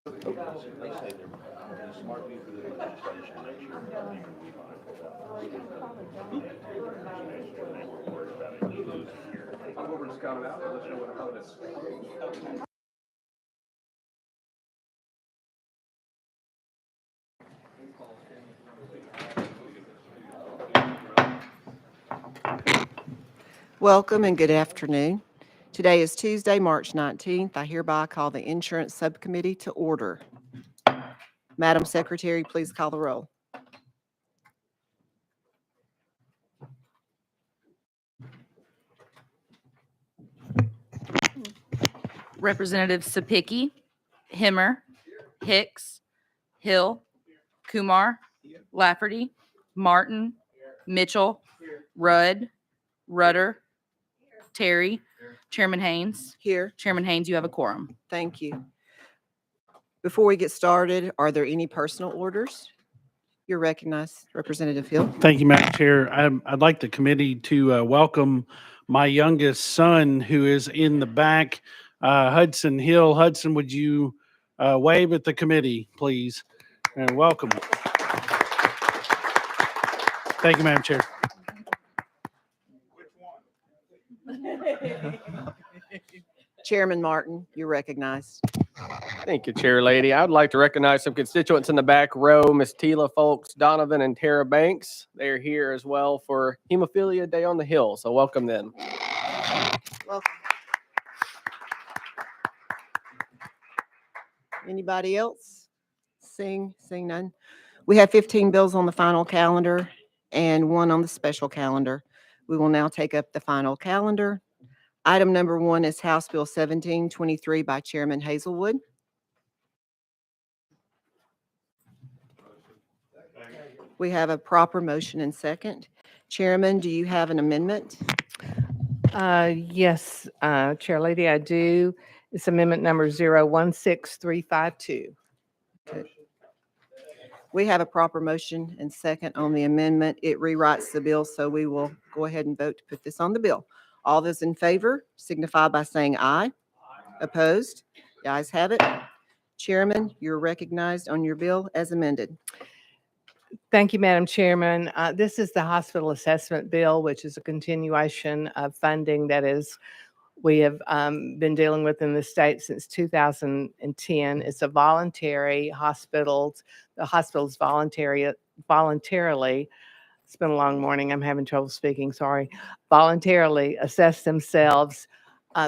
They say they're smart people that are legislation make sure that people we I'm over to scout it out and let you know how it is. Welcome and good afternoon. Today is Tuesday, March 19th. I hereby call the Insurance Subcommittee to order. Madam Secretary, please call the roll. Representative Subcommittee, Himmer, Hicks, Hill, Kumar, Lafferty, Martin, Mitchell, Rudd, Rudder, Terry, Chairman Haynes. Here. Chairman Haynes, you have a quorum. Thank you. Before we get started, are there any personal orders? You're recognized, Representative Hill. Thank you, Madam Chair. I'd like the committee to welcome my youngest son, who is in the back, Hudson Hill. Hudson, would you wave at the committee, please? And welcome. Thank you, Madam Chair. Chairman Martin, you're recognized. Thank you, Chair Lady. I would like to recognize some constituents in the back row, Miss Tila Folks, Donovan, and Tara Banks. They are here as well for Hemophilia Day on the Hill, so welcome them. Welcome. Anybody else? Seeing none. We have 15 bills on the final calendar and one on the special calendar. We will now take up the final calendar. Item number 1 is House Bill 1723 by Chairman Hazelwood. We have a proper motion and second. Chairman, do you have an amendment? Yes, Chair Lady, I do. It's amendment number 016352. We have a proper motion and second on the amendment. It rewrites the bill, so we will go ahead and vote to put this on the bill. All those in favor signify by saying aye. Opposed? The ayes have it. Chairman, you're recognized on your bill as amended. Thank you, Madam Chairman. This is the hospital assessment bill, which is a continuation of funding that we have been dealing with in the state since 2010. It's a voluntary the hospitals voluntarily, it's been a long morning, I'm having trouble speaking, sorry, voluntarily assess themselves.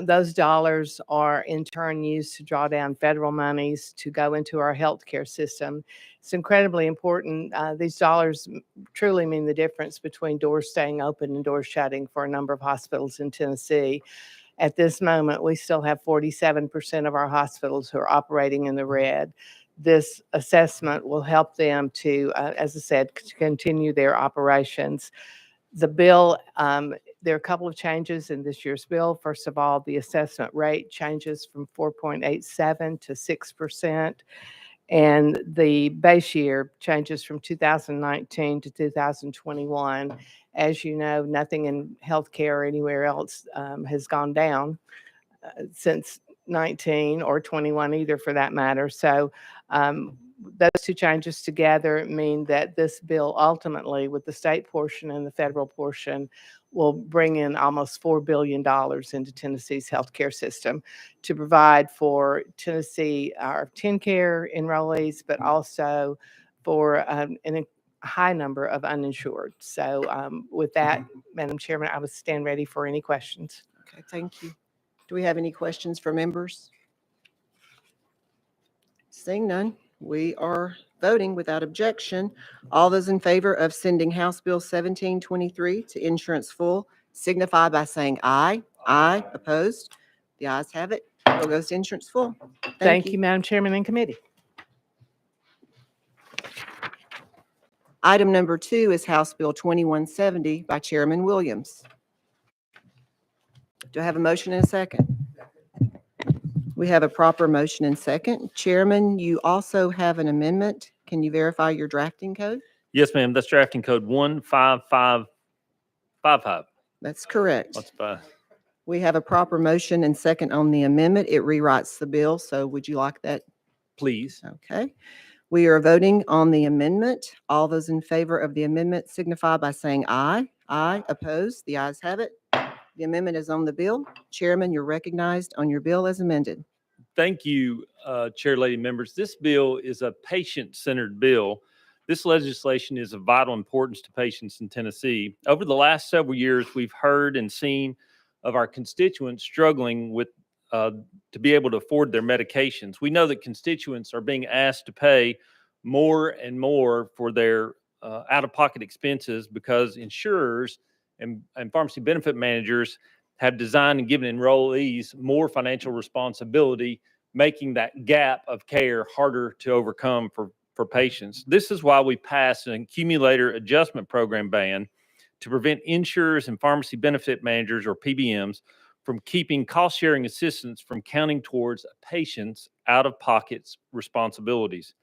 Those dollars are in turn used to draw down federal monies to go into our healthcare system. It's incredibly important. These dollars truly mean the difference between doors staying open and doors shutting for a number of hospitals in Tennessee. At this moment, we still have 47% of our hospitals who are operating in the red. This assessment will help them to, as I said, continue their operations. The bill, there are a couple of changes in this year's bill. First of all, the assessment rate changes from 4.87 to 6%. And the base year changes from 2019 to 2021. As you know, nothing in healthcare or anywhere else has gone down since 19 or 21 either, for that matter. So those two changes together mean that this bill ultimately, with the state portion and the federal portion, will bring in almost $4 billion into Tennessee's healthcare system to provide for Tennessee, our TennCare enrollees, but also for a high number of uninsured. So with that, Madam Chairman, I would stand ready for any questions. Okay, thank you. Do we have any questions for members? Seeing none, we are voting without objection. All those in favor of sending House Bill 1723 to insurance full signify by saying aye. Aye. Opposed? The ayes have it. Bill goes to insurance full. Thank you, Madam Chairman and committee. Item number 2 is House Bill 2170 by Chairman Williams. Do I have a motion and a second? We have a proper motion and second. Chairman, you also have an amendment. Can you verify your drafting code? Yes, ma'am. That's drafting code 15555. That's correct. Let's buy. We have a proper motion and second on the amendment. It rewrites the bill. So would you like that please. Okay. We are voting on the amendment. All those in favor of the amendment signify by saying aye. Aye. Opposed? The ayes have it. The amendment is on the bill. Chairman, you're recognized on your bill as amended. Thank you, Chair, lady members. This bill is a patient-centered bill. This legislation is of vital importance to patients in Tennessee. Over the last several years, we've heard and seen of our constituents struggling with to be able to afford their medications. We know that constituents are being asked to pay more and more for their out-of-pocket expenses because insurers and pharmacy benefit managers have designed and given enrollees more financial responsibility, making that gap of care harder to overcome for patients. This is why we passed an accumulator adjustment program ban to prevent insurers and pharmacy benefit managers, or PBMs, from keeping cost-sharing assistance from counting towards a patient's out-of-pocket responsibilities.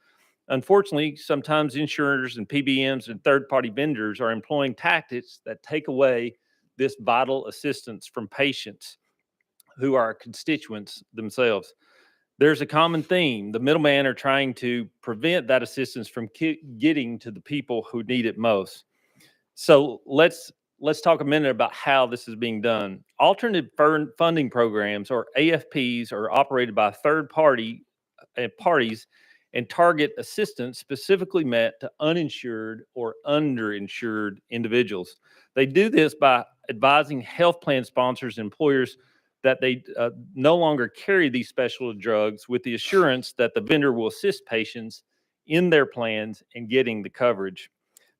Unfortunately, sometimes insurers and PBMs and third-party vendors are employing tactics that take away this vital assistance from patients who are constituents themselves. There's a common theme. The middlemen are trying to prevent that assistance from getting to the people who need it most. So let's talk a minute about how this is being done. Alternative funding programs, or AFPs, are operated by third parties and target assistance specifically meant to uninsured or underinsured individuals. They do this by advising health plan sponsors and employers that they no longer carry these specialty drugs, with the assurance that the vendor will assist patients in their plans and getting the coverage.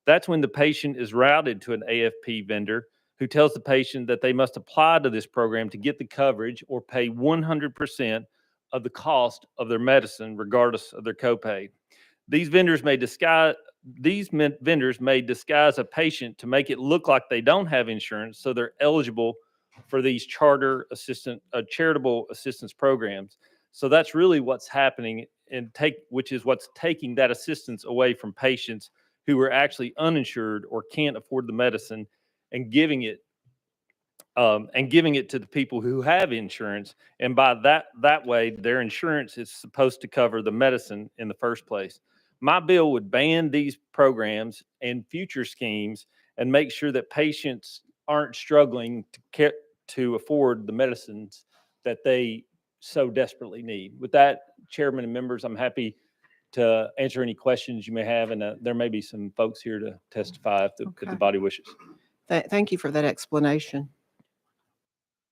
That's when the patient is routed to an AFP vendor who tells the patient that they must apply to this program to get the coverage or pay 100% of the cost of their medicine, regardless of their copay. These vendors may disguise a patient to make it look like they don't have insurance, so they're eligible for these charitable assistance programs. So that's really what's happening, which is what's taking that assistance away from patients who are actually uninsured or can't afford the medicine, and giving it to the people who have insurance. And by that way, their insurance is supposed to cover the medicine in the first place. My bill would ban these programs and future schemes and make sure that patients aren't struggling to afford the medicines that they so desperately need. With that, Chairman and members, I'm happy to answer any questions you may have, and there may be some folks here to testify if the body wishes. Thank you for that explanation.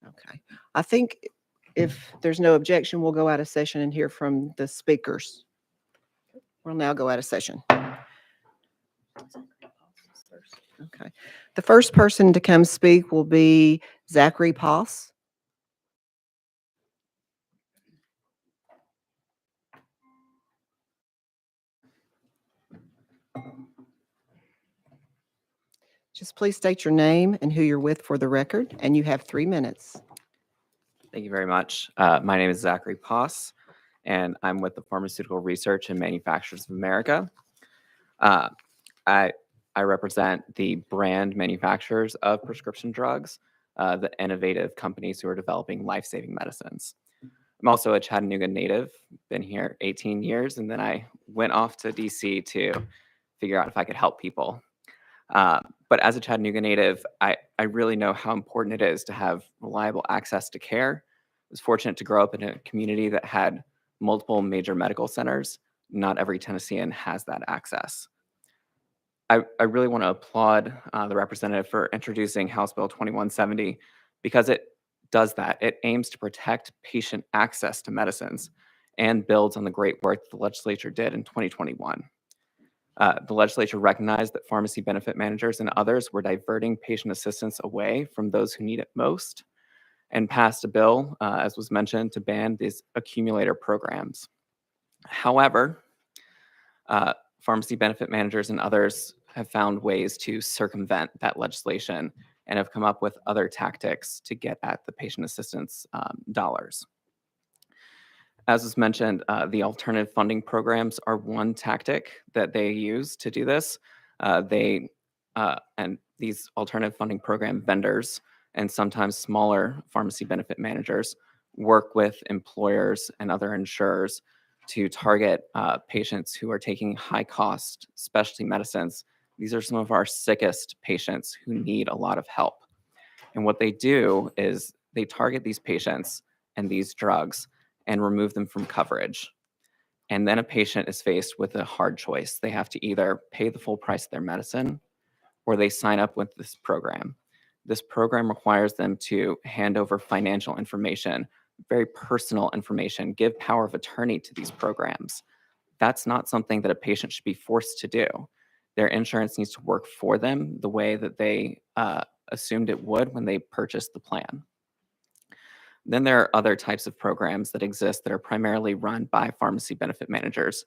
Okay. I think if there's no objection, we'll go out of session and hear from the speakers. We'll now go out of session. Okay. The first person to come speak will be Zachary Poss. Just please state your name and who you're with for the record, and you have 3 minutes. Thank you very much. My name is Zachary Poss, and I'm with the Pharmaceutical Research and Manufacturers of America. I represent the brand manufacturers of prescription drugs, the innovative companies who are developing life-saving medicines. I'm also a Chattanooga native, been here 18 years, and then I went off to DC to figure out if I could help people. But as a Chattanooga native, I really know how important it is to have reliable access to care. I was fortunate to grow up in a community that had multiple major medical centers. Not every Tennessean has that access. I really want to applaud the representative for introducing House Bill 2170, because it does that. It aims to protect patient access to medicines and builds on the great work the legislature did in 2021. The legislature recognized that pharmacy benefit managers and others were diverting patient assistance away from those who need it most, and passed a bill, as was mentioned, to ban these accumulator programs. However, pharmacy benefit managers and others have found ways to circumvent that legislation and have come up with other tactics to get at the patient assistance dollars. As was mentioned, the alternative funding programs are one tactic that they use to do this. And these alternative funding program vendors and sometimes smaller pharmacy benefit managers work with employers and other insurers to target patients who are taking high cost specialty medicines. These are some of our sickest patients who need a lot of help. And what they do is they target these patients and these drugs and remove them from coverage. And then a patient is faced with a hard choice. They have to either pay the full price of their medicine or they sign up with this program. This program requires them to hand over financial information, very personal information, give power of attorney to these programs. That's not something that a patient should be forced to do. Their insurance needs to work for them the way that they assumed it would when they purchased the plan. Then there are other types of programs that exist that are primarily run by pharmacy benefit managers.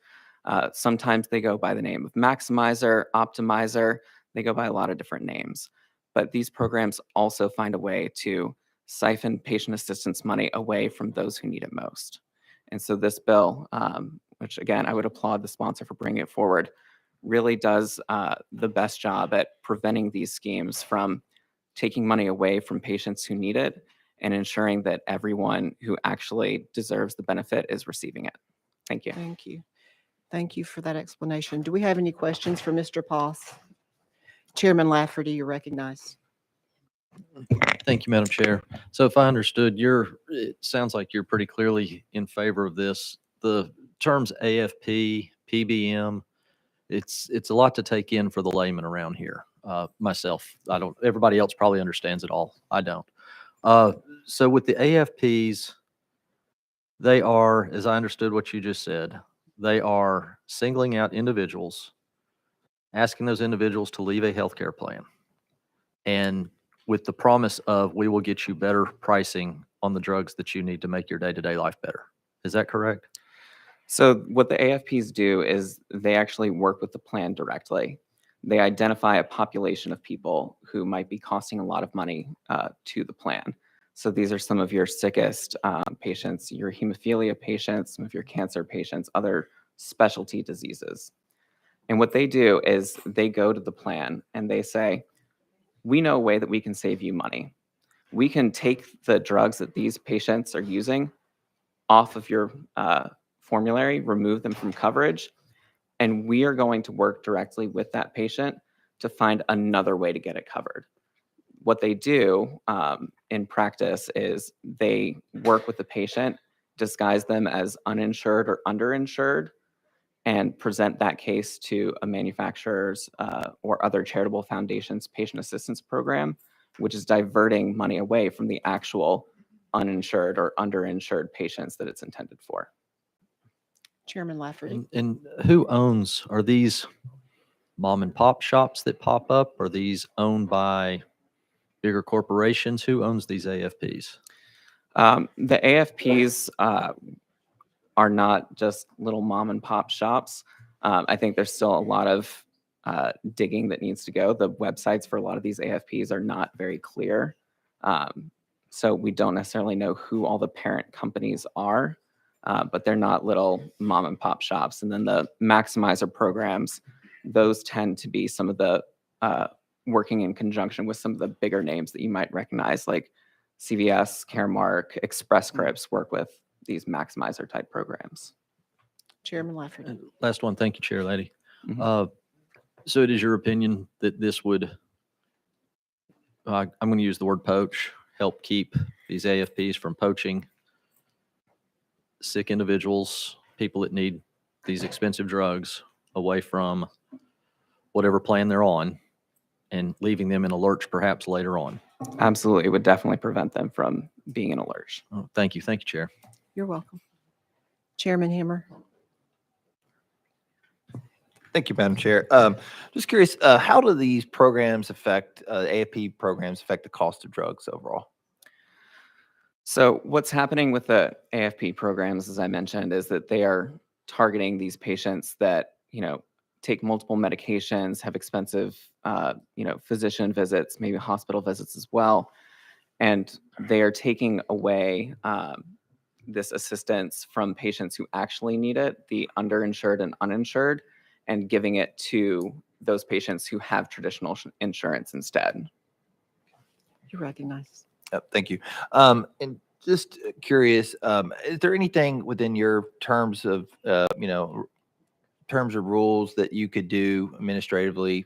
Sometimes they go by the name of Maximizer, Optimizer. They go by a lot of different names. But these programs also find a way to siphon patient assistance money away from those who need it most. And so this bill, which again, I would applaud the sponsor for bringing it forward, really does the best job at preventing these schemes from taking money away from patients who need it and ensuring that everyone who actually deserves the benefit is receiving it. Thank you. Thank you. Thank you for that explanation. Do we have any questions for Mr. Poss? Chairman Lafferty, you're recognized. Thank you, Madam Chair. So if I understood, it sounds like you're pretty clearly in favor of this. The terms AFP, PBM, it's a lot to take in for the layman around here. Myself, everybody else probably understands it all. I don't. So with the AFPs, they are, as I understood what you just said, they are singling out individuals, asking those individuals to leave a healthcare plan, and with the promise of, we will get you better pricing on the drugs that you need to make your day-to-day life better. Is that correct? So what the AFPs do is they actually work with the plan directly. They identify a population of people who might be costing a lot of money to the plan. So these are some of your sickest patients, your hemophilia patients, some of your cancer patients, other specialty diseases. And what they do is they go to the plan and they say, we know a way that we can save you money. We can take the drugs that these patients are using off of your formulary, remove them from coverage, and we are going to work directly with that patient to find another way to get it covered. What they do in practice is they work with the patient, disguise them as uninsured or underinsured, and present that case to a manufacturer's or other charitable foundation's patient assistance program, which is diverting money away from the actual uninsured or underinsured patients that it's intended for. Chairman Lafferty. And who owns, are these mom and pop shops that pop up? Are these owned by bigger corporations? Who owns these AFPs? The AFPs are not just little mom and pop shops. I think there's still a lot of digging that needs to go. The websites for a lot of these AFPs are not very clear. So we don't necessarily know who all the parent companies are, but they're not little mom and pop shops. And then the Maximizer programs, those tend to be some of the working in conjunction with some of the bigger names that you might recognize, like CVS, Caremark, Express Scripts work with these Maximizer type programs. Chairman Lafferty. Last one. Thank you, Chair Lady. Mhm. So it is your opinion that this would, I'm going to use the word poach, help keep these AFPs from poaching sick individuals, people that need these expensive drugs away from whatever plan they're on and leaving them in a lurch perhaps later on? Absolutely. It would definitely prevent them from being in a lurch. Oh, thank you. Thank you, Chair. You're welcome. Chairman Himmer. Thank you, Madam Chair. Just curious, how do these programs affect, AFP programs affect the cost of drugs overall? So what's happening with the AFP programs, as I mentioned, is that they are targeting these patients that, take multiple medications, have expensive, physician visits, maybe hospital visits as well. And they are taking away this assistance from patients who actually need it, the underinsured and uninsured, and giving it to those patients who have traditional insurance instead. You're recognized. Thank you. And Just curious, is there anything within your terms of, terms of rules that you could do administratively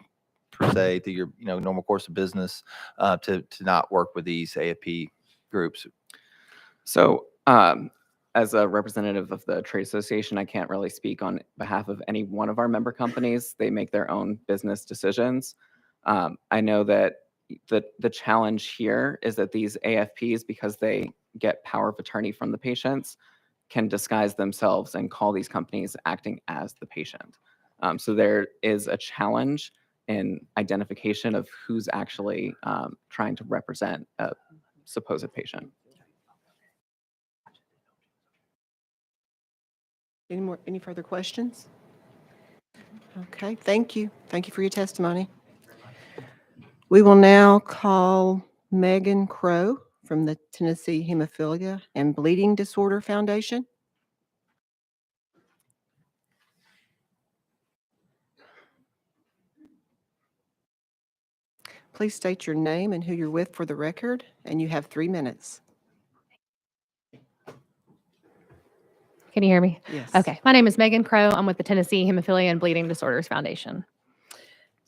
per se through your, normal course of business, to not work with these AFP groups? So, as a representative of the trade association, I can't really speak on behalf of any one of our member companies. They make their own business decisions. I know that the challenge here is that these AFPs, because they get power of attorney from the patients, can disguise themselves and call these companies acting as the patient. So there is a challenge in identification of who's actually trying to represent a supposed patient. Any further questions? Okay, thank you. Thank you for your testimony. We will now call Megan Crow from the Tennessee Hemophilia and Bleeding Disorder Foundation. Please state your name and who you're with for the record, and you have 3 minutes. Can you hear me? Yes. Okay. My name is Megan Crow. I'm with the Tennessee Hemophilia and Bleeding Disorders Foundation.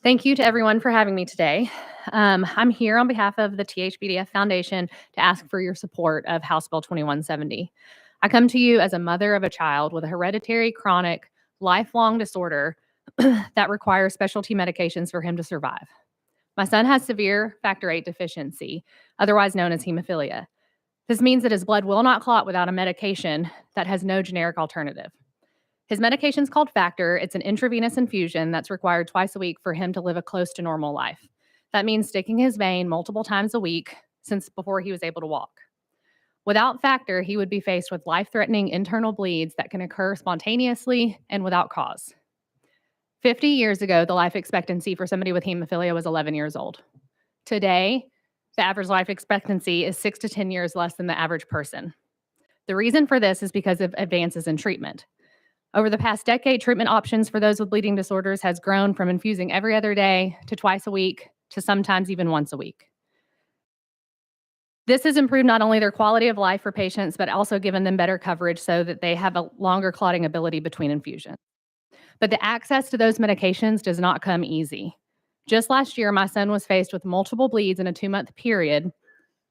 Thank you to everyone for having me today. I'm here on behalf of the THBDF Foundation to ask for your support of House Bill 2170. I come to you as a mother of a child with a hereditary, chronic, lifelong disorder that requires specialty medications for him to survive. My son has severe factor VIII deficiency, otherwise known as hemophilia. This means that his blood will not clot without a medication that has no generic alternative. His medication is called Factor. It's an intravenous infusion that's required twice a week for him to live a close to normal life. That means sticking his vein multiple times a week since before he was able to walk. Without Factor, he would be faced with life-threatening internal bleeds that can occur spontaneously and without cause. 50 years ago, the life expectancy for somebody with hemophilia was 11 years old. Today, the average life expectancy is 6 to 10 years less than the average person. The reason for this is because of advances in treatment. Over the past decade, treatment options for those with bleeding disorders has grown from infusing every other day to twice a week to sometimes even once a week. This has improved not only their quality of life for patients, but also given them better coverage so that they have a longer clotting ability between infusions. But the access to those medications does not come easy. Just last year, my son was faced with multiple bleeds in a 2-month period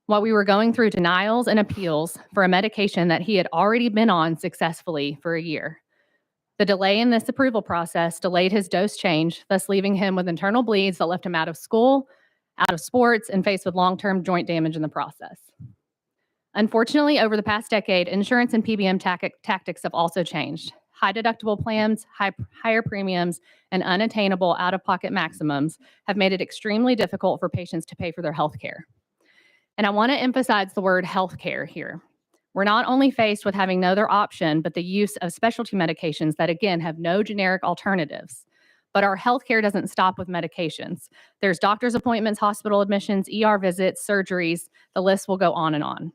while we were going through denials and appeals for a medication that he had already been on successfully for a year. The delay in this approval process delayed his dose change, thus leaving him with internal bleeds that left him out of school, out of sports, and faced with long-term joint damage in the process. Unfortunately, over the past decade, insurance and PBM tactics have also changed. High deductible plans, higher premiums, and unattainable out-of-pocket maximums have made it extremely difficult for patients to pay for their health care. And I want to emphasize the word health care here. We're not only faced with having no other option, but the use of specialty medications that, again, have no generic alternatives. But our healthcare doesn't stop with medications. There's doctor's appointments, hospital admissions, ER visits, surgeries. The list will go on and on.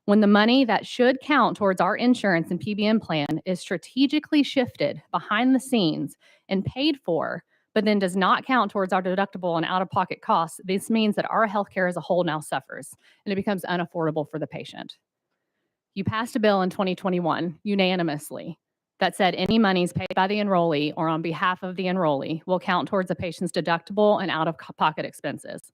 When the money that should count towards our insurance and PBM plan is strategically shifted behind the scenes and paid for, but then does not count towards our deductible and out-of-pocket costs, this means that our healthcare as a whole now suffers, and it becomes unaffordable for the patient. You passed a bill in 2021 unanimously that said any monies paid by the enrollee or on behalf of the enrollee will count towards the patient's deductible and out-of-pocket expenses.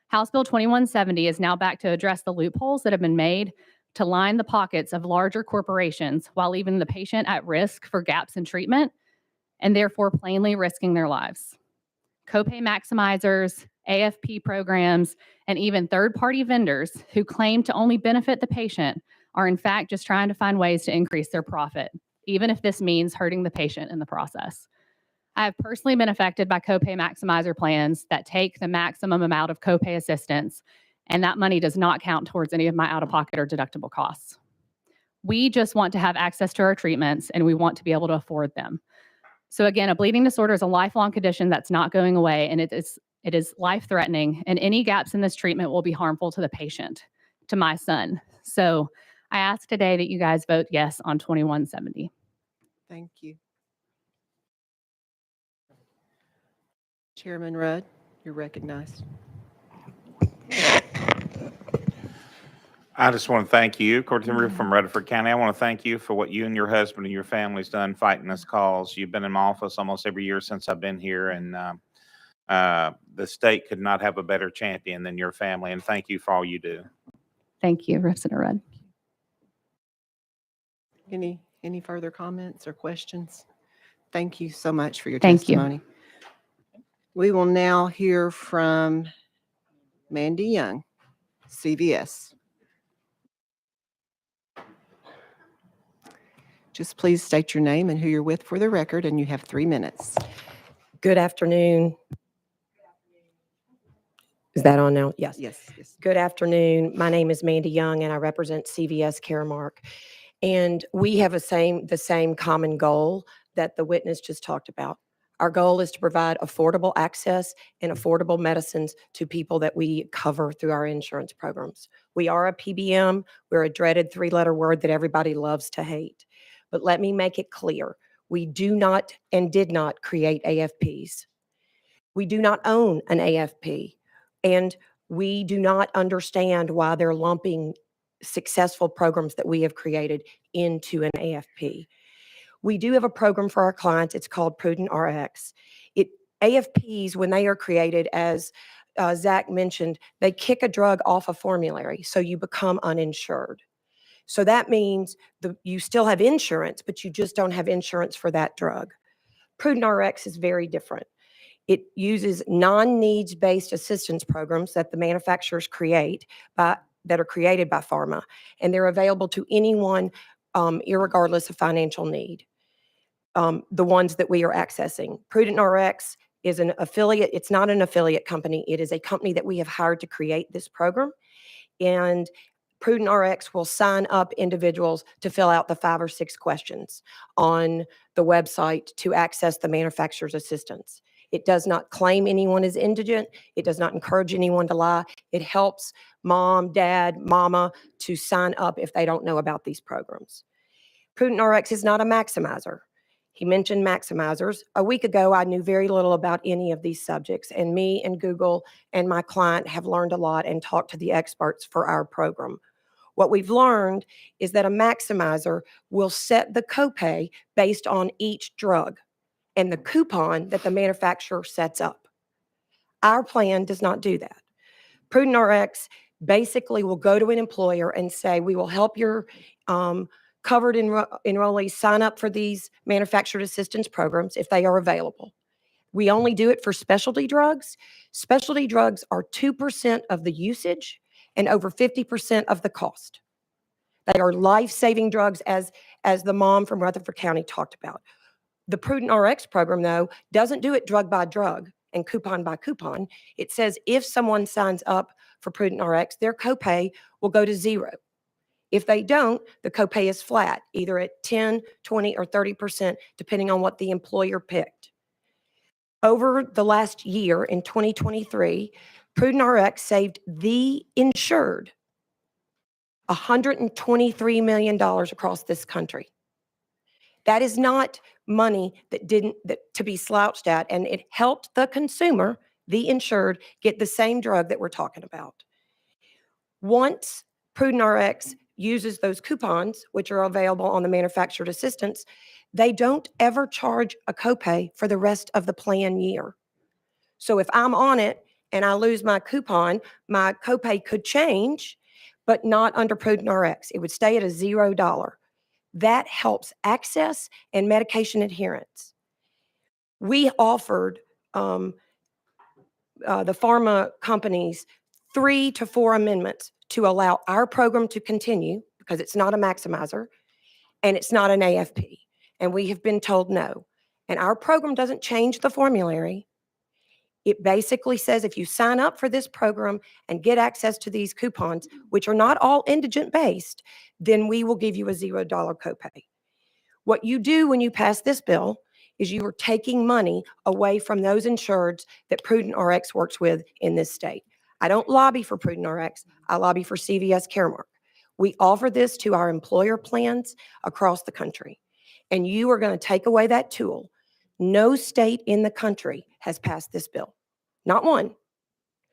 House Bill 2170 is now back to address the loopholes that have been made to line the pockets of larger corporations while leaving the patient at risk for gaps in treatment and therefore plainly risking their lives. Copay maximizers, AFP programs, and even third-party vendors who claim to only benefit the patient are in fact just trying to find ways to increase their profit, even if this means hurting the patient in the process. I have personally been affected by copay maximizer plans that take the maximum amount of copay assistance, and that money does not count towards any of my out-of-pocket or deductible costs. We just want to have access to our treatments, and we want to be able to afford them. So again, a bleeding disorder is a lifelong condition that's not going away, and it is life-threatening, and any gaps in this treatment will be harmful to the patient, to my son. So I ask today that you guys vote yes on 2170. Thank you. Chairman Rudd, you're recognized. I just want to thank you, Courtney from Rutherford County. I want to thank you for what you and your husband and your family's done fighting this cause. You've been in my office almost every year since I've been here, and the state could not have a better champion than your family. And thank you for all you do. Thank you, Representative Rudd. Any further comments or questions? Thank you so much for your Thank you. testimony. We will now hear from Mandy Young, CVS. Just please state your name and who you're with for the record, and you have 3 minutes. Good afternoon. Is that on now? Yes. Yes. Good afternoon. My name is Mandy Young, and I represent CVS Caremark. And we have the same common goal that the witness just talked about. Our goal is to provide affordable access and affordable medicines to people that we cover through our insurance programs. We are a PBM. We're a dreaded 3-letter word that everybody loves to hate. But let me make it clear. We do not and did not create AFPs. We do not own an AFP. And we do not understand why they're lumping successful programs that we have created into an AFP. We do have a program for our clients. It's called Prudent RX. AFPs, when they are created, as Zach mentioned, they kick a drug off a formulary, so you become uninsured. So that means you still have insurance, but you just don't have insurance for that drug. Prudent RX is very different. It uses non-needs-based assistance programs that the manufacturers create that are created by pharma, and they're available to anyone, irregardless of financial need. The ones that we are accessing. Prudent RX is an affiliate. It's not an affiliate company. It is a company that we have hired to create this program, and Prudent RX will sign up individuals to fill out the 5 or 6 questions on the website to access the manufacturer's assistance. It does not claim anyone is indigent. It does not encourage anyone to lie. It helps mom, dad, mama to sign up if they don't know about these programs. Prudent RX is not a maximizer. He mentioned maximizers. A week ago, I knew very little about any of these subjects, and me and Google and my client have learned a lot and talked to the experts for our program. What we've learned is that a maximizer will set the copay based on each drug and the coupon that the manufacturer sets up. Our plan does not do that. Prudent RX basically will go to an employer and say, we will help your covered enrollees sign up for these manufactured assistance programs if they are available. We only do it for specialty drugs. Specialty drugs are 2% of the usage and over 50% of the cost. They are life-saving drugs, as the mom from Rutherford County talked about. The Prudent RX program, though, doesn't do it drug by drug and coupon by coupon. It says if someone signs up for Prudent RX, their copay will go to 0. If they don't, the copay is flat, either at 10, 20, or 30%, depending on what the employer picked. Over the last year, in 2023, Prudent RX saved the insured $123 million across this country. That is not money that to be slouched at, and it helped the consumer, the insured, get the same drug that we're talking about. Once Prudent RX uses those coupons, which are available on the manufactured assistance, they don't ever charge a copay for the rest of the plan year. So if I'm on it and I lose my coupon, my copay could change, but not under Prudent RX. It would stay at a $0. That helps access and medication adherence. We offered the pharma companies 3 to 4 amendments to allow our program to continue, because it's not a maximizer and it's not an AFP. And we have been told no. And our program doesn't change the formulary. It basically says if you sign up for this program and get access to these coupons, which are not all indigent based, then we will give you a $0 copay. What you do when you pass this bill is you are taking money away from those insureds that Prudent RX works with in this state. I don't lobby for Prudent RX. I lobby for CVS Caremark. We offer this to our employer plans across the country, and you are going to take away that tool. No state in the country has passed this bill. Not one.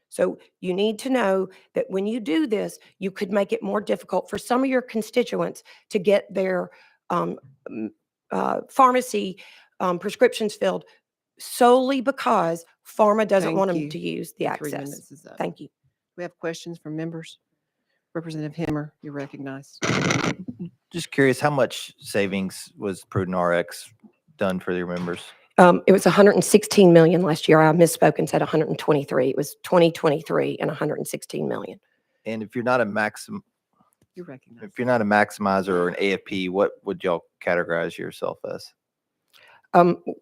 So you need to know that when you do this, you could make it more difficult for some of your constituents to get their pharmacy prescriptions filled solely because pharma doesn't Thank want them you. to use the Your 3 access. minutes is up. Thank you. We have questions from members. Representative Himmer, you're recognized. Just curious, how much savings was Prudent RX done for your members? It was 116 million last year. I misspoke and said 123. It was 2023 and 116 million. And if you're not a You're recognized. if you're not a maximizer or an AFP, what would y'all categorize yourself as?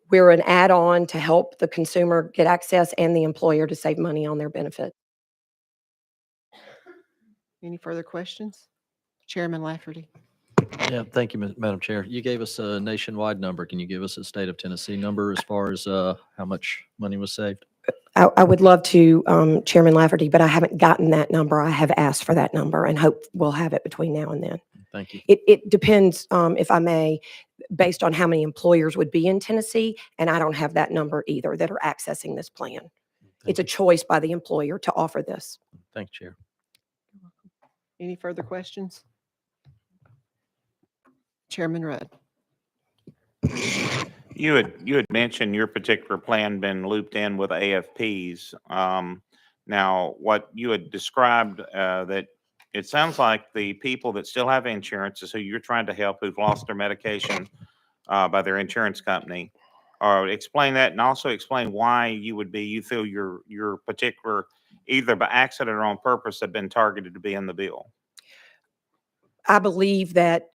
We're an add-on to help the consumer get access and the employer to save money on their benefit. Any further questions? Chairman Lafferty. Yeah, thank you, Madam Chair. You gave us a nationwide number. Can you give us a state of Tennessee number as far as how much money was saved? I would love to, Chairman Lafferty, but I haven't gotten that number. I have asked for that number and hope we'll have it between now and then. Thank you. It depends, if I may, based on how many employers would be in Tennessee, and I don't have that number either that are accessing this plan. It's a choice by the employer to offer this. Thank you, Chair. Any further questions? Chairman Rudd. You had mentioned your particular plan been looped in with AFPs. Now, what you had described, that it sounds like the people that still have insurance is who you're trying to help, who've lost their medication by their insurance company. Or explain that, and also explain why you feel your particular, either by accident or on purpose, have been targeted to be in the bill. I believe that,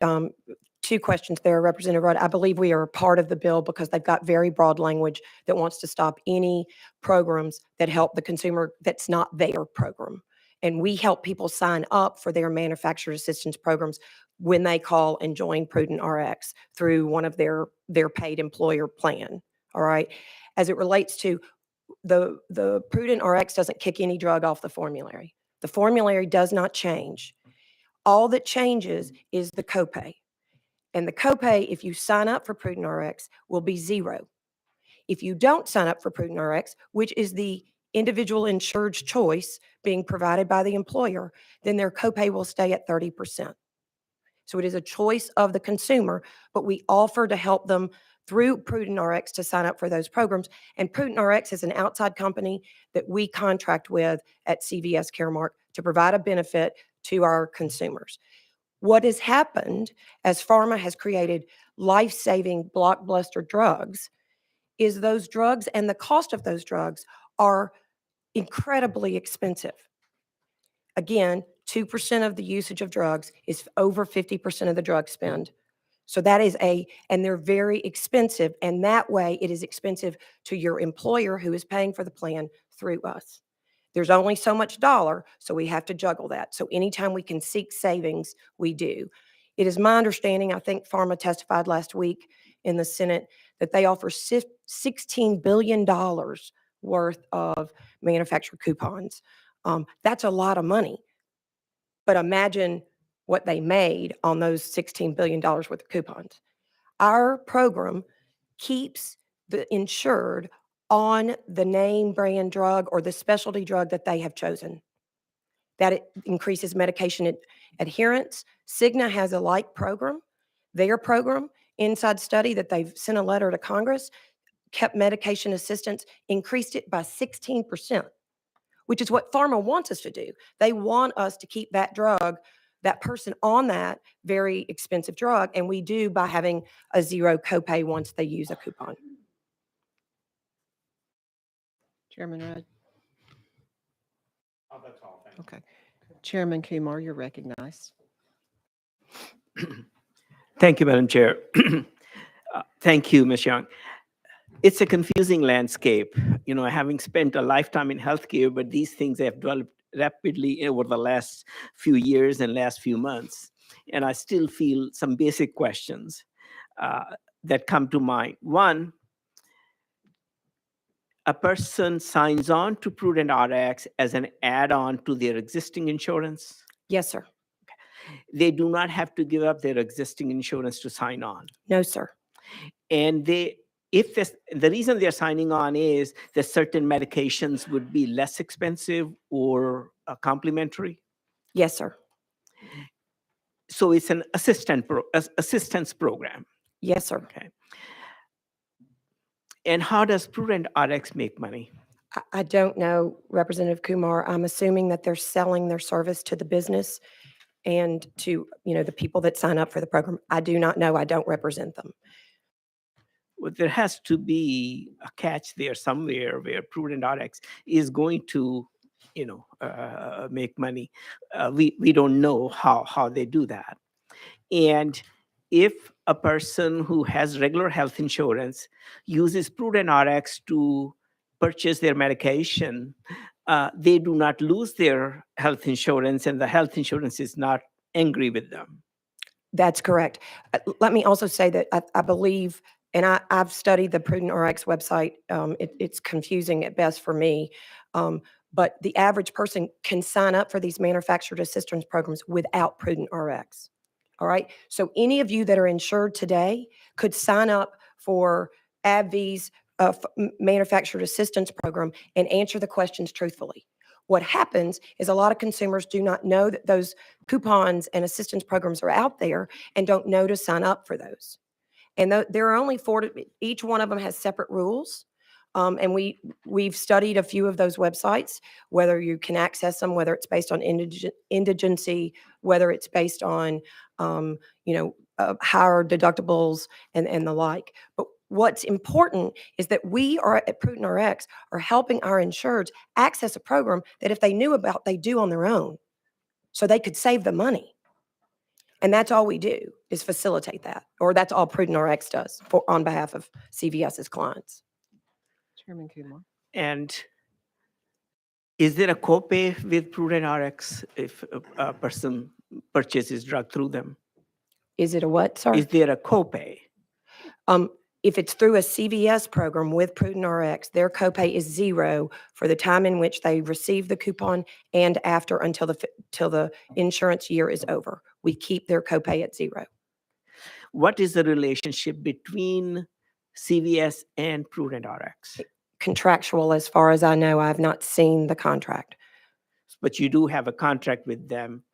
2 questions there, Representative Rudd. I believe we are a part of the bill because they've got very broad language that wants to stop any programs that help the consumer that's not their program. And we help people sign up for their manufacturer assistance programs when they call and join Prudent RX through one of their paid employer plan. All right. As it relates to the Prudent RX doesn't kick any drug off the formulary. The formulary does not change. All that changes is the copay. And the copay, if you sign up for Prudent RX, will be 0. If you don't sign up for Prudent RX, which is the individual insured's choice being provided by the employer, then their copay will stay at 30%. So it is a choice of the consumer, but we offer to help them through Prudent RX to sign up for those programs. And Prudent RX is an outside company that we contract with at CVS Caremark to provide a benefit to our consumers. What has happened as pharma has created life-saving blockbuster drugs is those drugs and the cost of those drugs are incredibly expensive. Again, 2% of the usage of drugs is over 50% of the drug spend. So that is and they're very expensive. And that way it is expensive to your employer who is paying for the plan through us. There's only so much dollar, so we have to juggle that. So anytime we can seek savings, we do. It is my understanding, I think pharma testified last week in the Senate, that they offer $16 billion worth of manufacturer coupons. That's a lot of money. But imagine what they made on those $16 billion worth of coupons. Our program keeps the insured on the name brand drug or the specialty drug that they have chosen. That it increases medication adherence. Cigna has a like program. Their program, inside study that they've sent a letter to Congress, kept medication assistance, increased it by 16%, which is what pharma wants us to do. They want us to keep that drug, that person on that very expensive drug, and we do by having a 0 copay once they use a coupon. Chairman Rudd. Oh, that's all. Thank you. Okay. Chairman Kumar, you're recognized. Thank you, Madam Chair. Thank you, Ms. Young. It's a confusing landscape, having spent a lifetime in healthcare, but these things have developed rapidly over the last few years and last few months. And I still feel some basic questions that come to mind. One, a person signs on to Prudent RX as an add-on to their existing insurance? Yes, sir. They do not have to give up their existing insurance to sign on? No, sir. And they if this, the reason they're signing on is that certain medications would be less expensive or complimentary. Yes, sir. So it's an assistance program. Yes, sir. Okay. And how does Prudent RX make money? I don't know, Representative Kumar. I'm assuming that they're selling their service to the business and to, the people that sign up for the program. I do not know. I don't represent them. Well, there has to be a catch there somewhere where Prudent RX is going to, make money. We don't know how they do that. And if a person who has regular health insurance uses Prudent RX to purchase their medication, they do not lose their health insurance, and the health insurance is not angry with them. That's correct. Let me also say that I believe, and I've studied the Prudent RX website. It's confusing at best for me. But the average person can sign up for these manufactured assistance programs without Prudent RX. All right. So any of you that are insured today could sign up for AbbVie's manufactured assistance program and answer the questions truthfully. What happens is a lot of consumers do not know that those coupons and assistance programs are out there and don't know to sign up for those. And there are only 4, each one of them has separate rules. And we've studied a few of those websites, whether you can access them, whether it's based on indigency, whether it's based on, higher deductibles and the like. But what's important is that we are at Prudent RX are helping our insureds access a program that if they knew about, they do on their own, so they could save the money. And that's all we do is facilitate that, or that's all Prudent RX does on behalf of CVS's clients. Chairman Kumar. And is there a copay with Prudent RX if a person purchases drug through them? Is it a what, sir? Is there a copay? If it's through a CVS program with Prudent RX, their copay is $0 for the time in which they receive the coupon and after until the insurance year is over. We keep their copay at $0. What is the relationship between CVS and Prudent RX? Contractual, as far as I know. I have not seen the contract. But you do have a contract with them.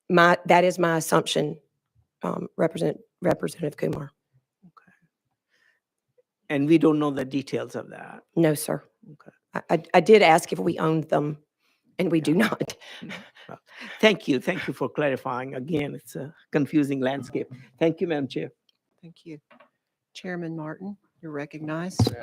That is my assumption, Representative Kumar. And we don't know the details of that. No, sir. Okay. I did ask if we owned them, and we do not. Well, thank you. Thank you for clarifying. Again, it's a confusing landscape. Thank you, Madam Chair. Thank you. Chairman Martin, you're recognized.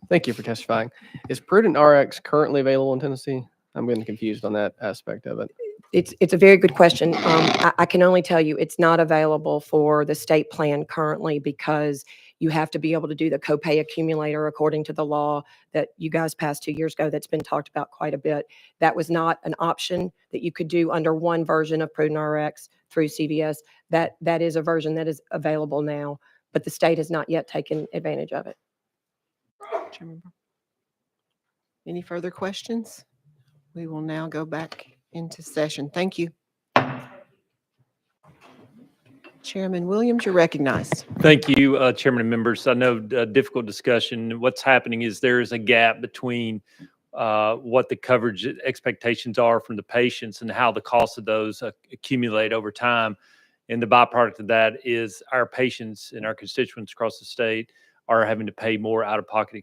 Thank you for testifying. Is Prudent RX currently available in Tennessee? I'm getting confused on that aspect of it. It's a very good question. I can only tell you it's not available for the state plan currently because you have to be able to do the copay accumulator according to the law that you guys passed 2 years ago that's been talked about quite a bit. That was not an option that you could do under one version of Prudent RX through CVS. That is a version that is available now, but the state has not yet taken advantage of it. Chairman Burke. Any further questions? We will now go back into session. Thank you. Chairman Williams, you're recognized. Thank you, Chairman and members. I know difficult discussion. What's happening is there is a gap between what the coverage expectations are from the patients and how the cost of those accumulate over time. And the byproduct of that is our patients and our constituents across the state are having to pay more out-of-pocket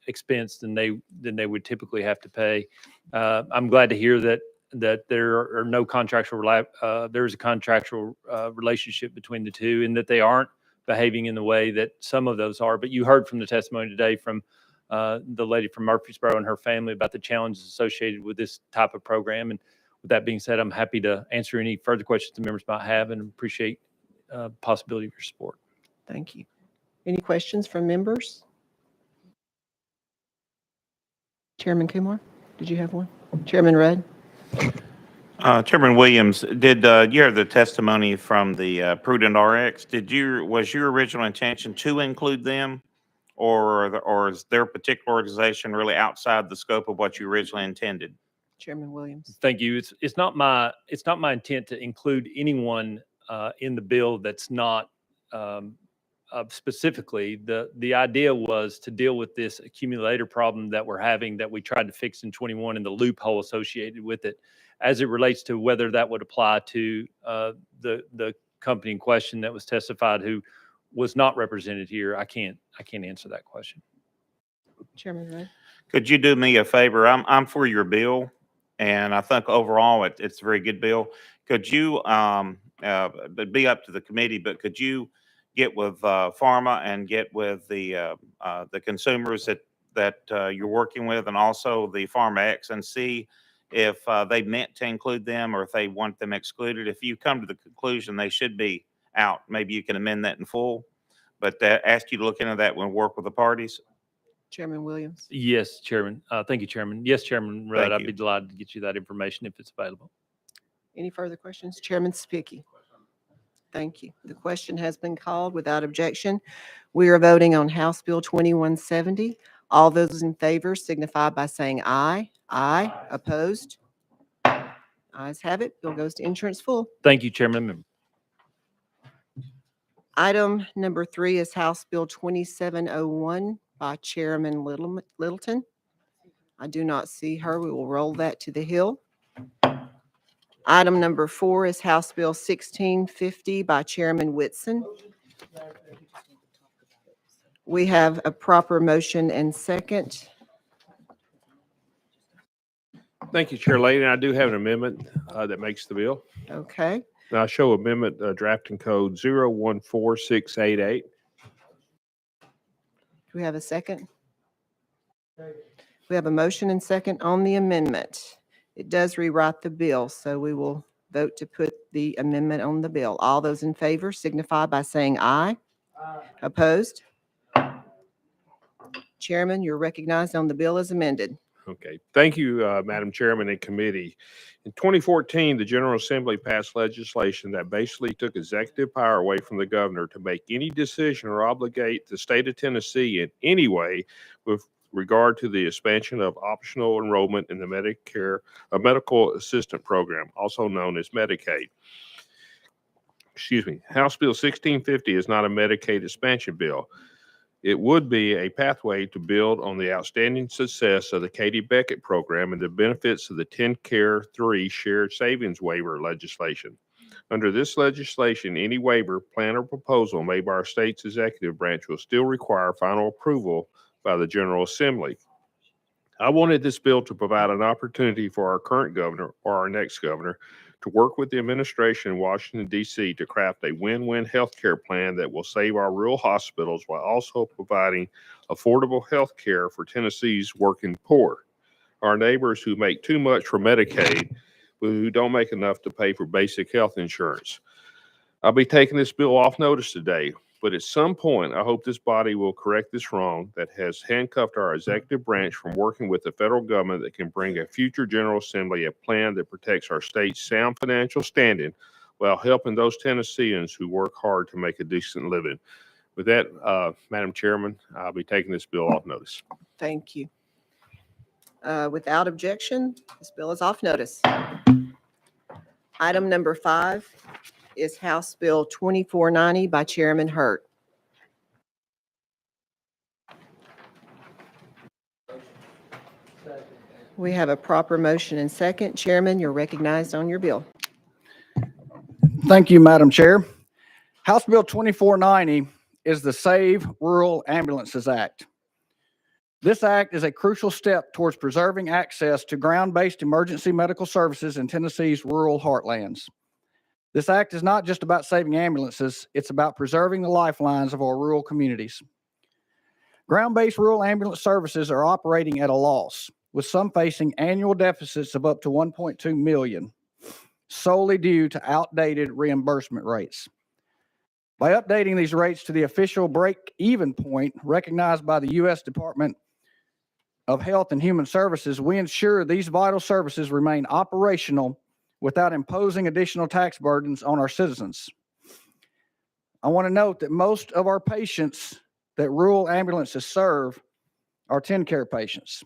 expense than they would typically have to pay. I'm glad to hear that there are no contractual, there's a contractual relationship between the two, and that they aren't behaving in the way that some of those are. But you heard from the testimony today from the lady from Murfreesboro and her family about the challenges associated with this type of program. And with that being said, I'm happy to answer any further questions the members might have and appreciate possibility of your support. Thank you. Any questions from members? Chairman Kumar, did you have one? Chairman Rudd? Chairman Williams, did you hear the testimony from the Prudent RX? Was your original intention to include them, or is their particular organization really outside the scope of what you originally intended? Chairman Williams. Thank you. It's not my intent to include anyone in the bill that's not specifically, the idea was to deal with this accumulator problem that we're having that we tried to fix in 21 and the loophole associated with it, as it relates to whether that would apply to the company in question that was testified who was not represented here. I can't answer that question. Chairman Rudd. Could you do me a favor? I'm for your bill, and I think overall it's a very good bill. Could you, it'd be up to the committee, but could you get with pharma and get with the consumers that you're working with, and also the PharmaX, and see if they meant to include them or if they want them excluded? If you come to the conclusion they should be out, maybe you can amend that in full. But ask you to look into that when we work with the parties. Chairman Williams. Yes, Chairman. Thank you, Chairman. Yes, Chairman Rudd, Thank I'd you. be delighted to get you that information if it's available. Any further questions? Chairman Spicki. Thank you. The question has been called without objection. We are voting on House Bill 2170. All those in favor signify by saying aye. Aye. Opposed? Ayes have it. Bill goes to insurance full. Thank you, Chairman. Item number 3 is House Bill 2701 by Chairman Littleton. I do not see her. We will roll that to the Hill. Item number 4 is House Bill 1650 by Chairman Whitson. We have a proper motion and second. Thank you, Chair Lady. And I do have an amendment that makes the bill. Okay. And I show amendment drafting code 014688. Do we have a second? We have a motion and second on the amendment. It does rewrite the bill, so we will vote to put the amendment on the bill. All those in favor signify by saying aye. Opposed? Chairman, you're recognized on the bill as amended. Okay. Thank you, Madam Chairman and committee. In 2014, the General Assembly passed legislation that basically took executive power away from the governor to make any decision or obligate the state of Tennessee in any way with regard to the expansion of optional enrollment in the Medicare, a medical assistant program, also known as Medicaid. Excuse me. House Bill 1650 is not a Medicaid expansion bill. It would be a pathway to build on the outstanding success of the Katie Beckett program and the benefits of the TennCare 3 shared savings waiver legislation. Under this legislation, any waiver, plan, or proposal made by our state's executive branch will still require final approval by the General Assembly. I wanted this bill to provide an opportunity for our current governor or our next governor to work with the administration in Washington, D.C. to craft a win-win healthcare plan that will save our rural hospitals while also providing affordable health care for Tennessee's working poor, our neighbors who make too much for Medicaid, but who don't make enough to pay for basic health insurance. I'll be taking this bill off notice today, but at some point, I hope this body will correct this wrong that has handcuffed our executive branch from working with the federal government that can bring a future General Assembly a plan that protects our state's sound financial standing while helping those Tennesseans who work hard to make a decent living. With that, Madam Chairman, I'll be taking this bill off notice. Thank you. Without objection, this bill is off notice. Item number 5 is House Bill 2490 by Chairman Hurt. We have a proper motion and second. Chairman, you're recognized on your bill. Thank you, Madam Chair. House Bill 2490 is the Save Rural Ambulances Act. This act is a crucial step towards preserving access to ground-based emergency medical services in Tennessee's rural heartlands. This act is not just about saving ambulances, it's about preserving the lifelines of our rural communities. Ground-based rural ambulance services are operating at a loss, with some facing annual deficits of up to $1.2 million, solely due to outdated reimbursement rates. By updating these rates to the official break-even point recognized by the U.S. Department of Health and Human Services, we ensure these vital services remain operational without imposing additional tax burdens on our citizens. I want to note that most of our patients that rural ambulances serve are TennCare patients.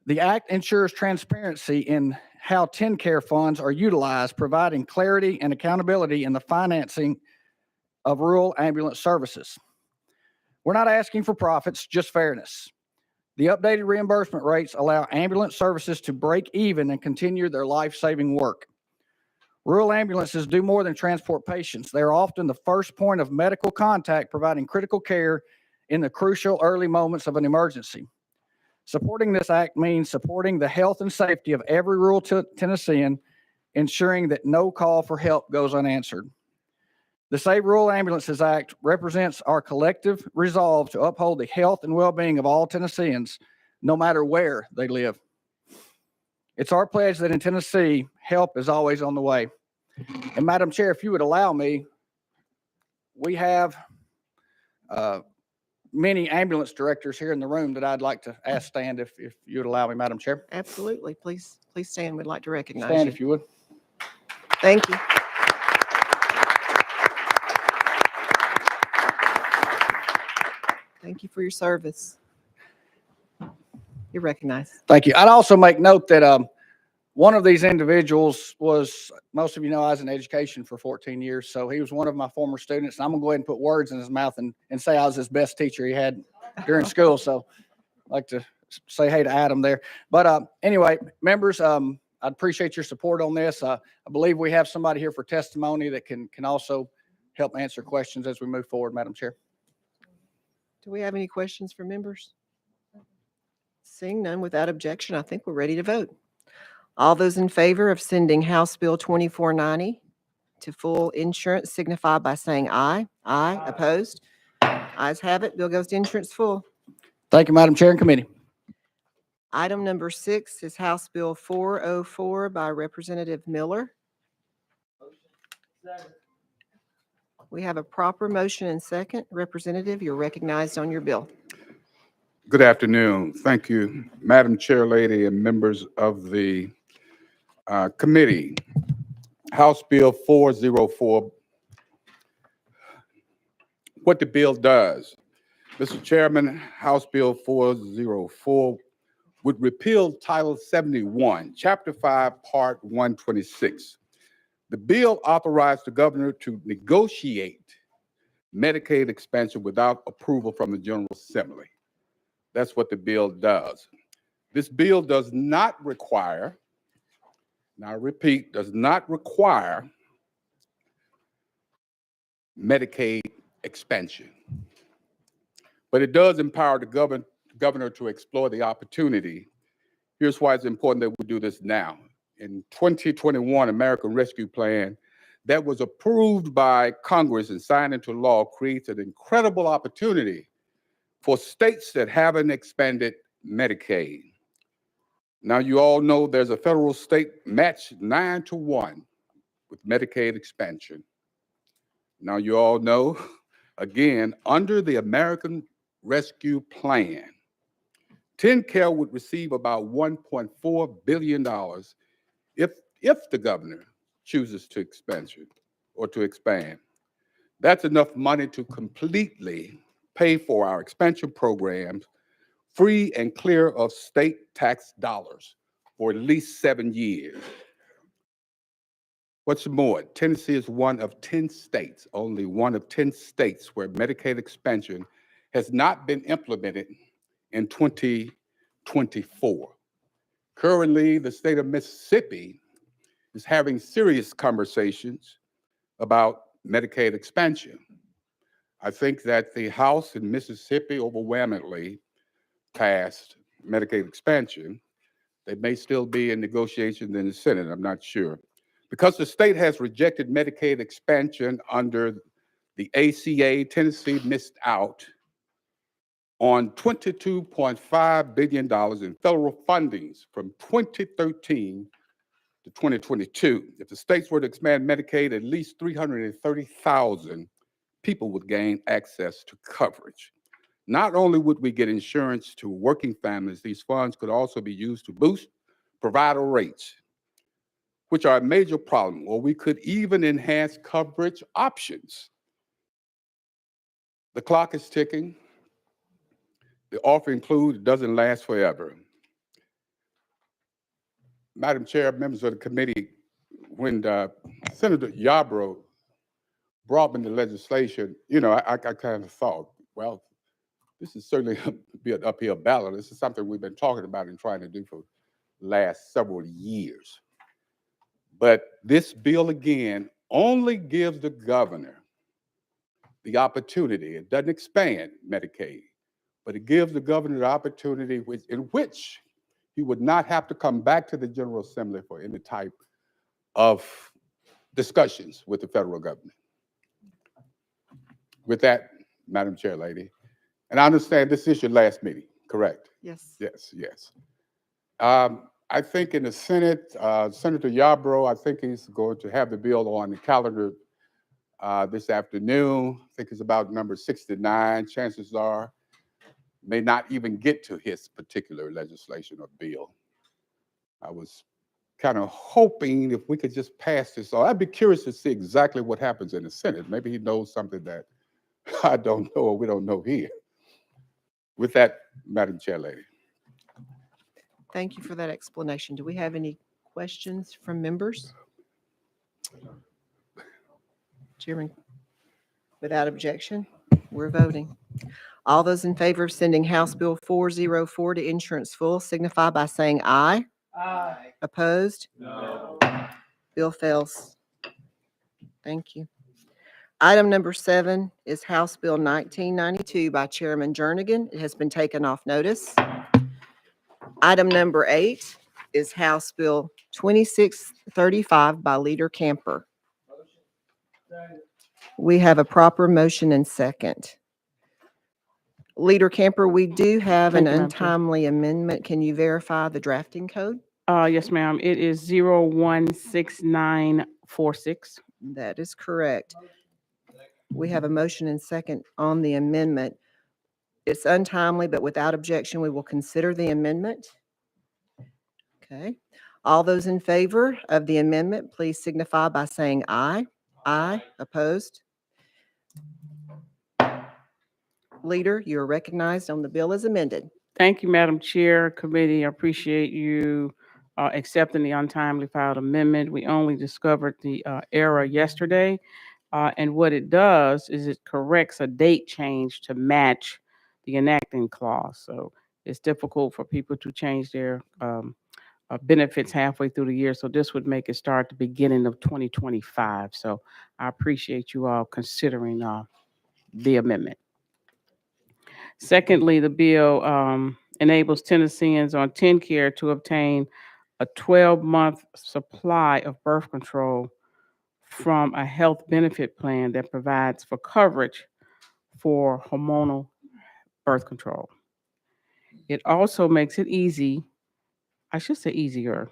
The Act ensures transparency in how TennCare funds are utilized, providing clarity and accountability in the financing of rural ambulance services. We're not asking for profits, just fairness. The updated reimbursement rates allow ambulance services to break even and continue their life-saving work. Rural ambulances do more than transport patients. They are often the first point of medical contact, providing critical care in the crucial early moments of an emergency. Supporting this act means supporting the health and safety of every rural Tennessean, ensuring that no call for help goes unanswered. The Save Rural Ambulances Act represents our collective resolve to uphold the health and well-being of all Tennesseans, no matter where they live. It's our pledge that in Tennessee, help is always on the way. And Madam Chair, if you would allow me, we have many ambulance directors here in the room that I'd like to ask stand if you would allow me, Madam Chair. Absolutely. Please stand. We'd like to recognize Stand you. if you would. Thank you. Thank you for your service. You're recognized. Thank you. I'd also make note that one of these individuals was, most of you know, I was in education for 14 years, so he was one of my former students. And I'm going to go ahead and put words in his mouth and say I was his best teacher he had during school. So I'd like to say hey to Adam there. But anyway, members, I'd appreciate your support on this. I believe we have somebody here for testimony that can also help answer questions as we move forward, Madam Chair. Do we have any questions for members? Seeing none, without objection, I think we're ready to vote. All those in favor of sending House Bill 2490 to full insurance signify by saying aye. Aye. Opposed? Ayes have it. Bill goes to insurance full. Thank you, Madam Chair and committee. Item number 6 is House Bill 404 by Representative Miller. We have a proper motion and second. Representative, you're recognized on your bill. Good afternoon. Thank you, Madam Chair Lady and members of the committee. House Bill 404. What the bill does. Mr. Chairman, House Bill 404 would repeal Title 71, Chapter 5, Part 126. The bill authorized the governor to negotiate Medicaid expansion without approval from the General Assembly. That's what the bill does. This bill does not require, now I repeat, does not require Medicaid expansion. But it does empower the governor to explore the opportunity. Here's why it's important that we do this now. In 2021 American Rescue Plan that was approved by Congress and signed into law creates an incredible opportunity for states that haven't expanded Medicaid. Now, you all know there's a federal state match 9-1 with Medicaid expansion. Now, you all know, again, under the American Rescue Plan, TennCare would receive about $1.4 billion if the governor chooses to expand. That's enough money to completely pay for our expansion programs, free and clear of state tax dollars for at least 7 years. What's more, Tennessee is one of 10 states, only one of 10 states where Medicaid expansion has not been implemented in 2024. Currently, the state of Mississippi is having serious conversations about Medicaid expansion. I think that the House in Mississippi overwhelmingly passed Medicaid expansion. They may still be in negotiations in the Senate, I'm not sure. Because the state has rejected Medicaid expansion under the ACA, Tennessee missed out on $22.5 billion in federal fundings from 2013 to 2022. If the states were to expand Medicaid, at least 330,000 people would gain access to coverage. Not only would we get insurance to working families, these funds could also be used to boost provider rates, which are a major problem, or we could even enhance coverage options. The clock is ticking. The offer includes doesn't last forever. Madam Chair, members of the committee, when Senator Yarbrough broadened the legislation, I kind of thought, well, this is certainly be an uphill battle. This is something we've been talking about and trying to do for the last several years. But this bill, again, only gives the governor the opportunity. It doesn't expand Medicaid, but it gives the governor the opportunity in which he would not have to come back to the General Assembly for any type of discussions with the federal government. With that, Madam Chair Lady, and I understand this is your last meeting, correct? Yes. Yes, yes. I think in the Senate, Senator Yarbrough, I think he's going to have the bill on the calendar this afternoon. I think it's about number 69. Chances are may not even get to his particular legislation or bill. I was kind of hoping if we could just pass this on. I'd be curious to see exactly what happens in the Senate. Maybe he knows something that I don't know or we don't know here. With that, Madam Chair Lady. Thank you for that explanation. Do we have any questions from members? Chairman, without objection, we're voting. All those in favor of sending House Bill 404 to insurance full signify by saying aye. Aye. Opposed? No. Bill fails. Thank you. Item number 7 is House Bill 1992 by Chairman Jernigan. It has been taken off notice. Item number 8 is House Bill 2635 by Leader Camper. We have a proper motion and second. Leader Camper, we do have an Thank you, Madam Chair. untimely amendment. Can you verify the drafting code? Yes, ma'am. It is 016946. That is correct. We have a motion and second on the amendment. It's untimely, but without objection, we will consider the amendment. Okay. All those in favor of the amendment, please signify by saying aye. Aye. Opposed? Leader, you are recognized on the bill as amended. Thank you, Madam Chair, Committee. I appreciate you accepting the untimely filed amendment. We only discovered the error yesterday. And what it does is it corrects a date change to match the enacting clause. So it's difficult for people to change their benefits halfway through the year. So this would make it start at the beginning of 2025. So I appreciate you all considering the amendment. Secondly, the bill enables Tennesseans on TennCare to obtain a 12-month supply of birth control from a health benefit plan that provides for coverage for hormonal birth control. It also makes it easy, I should say easier,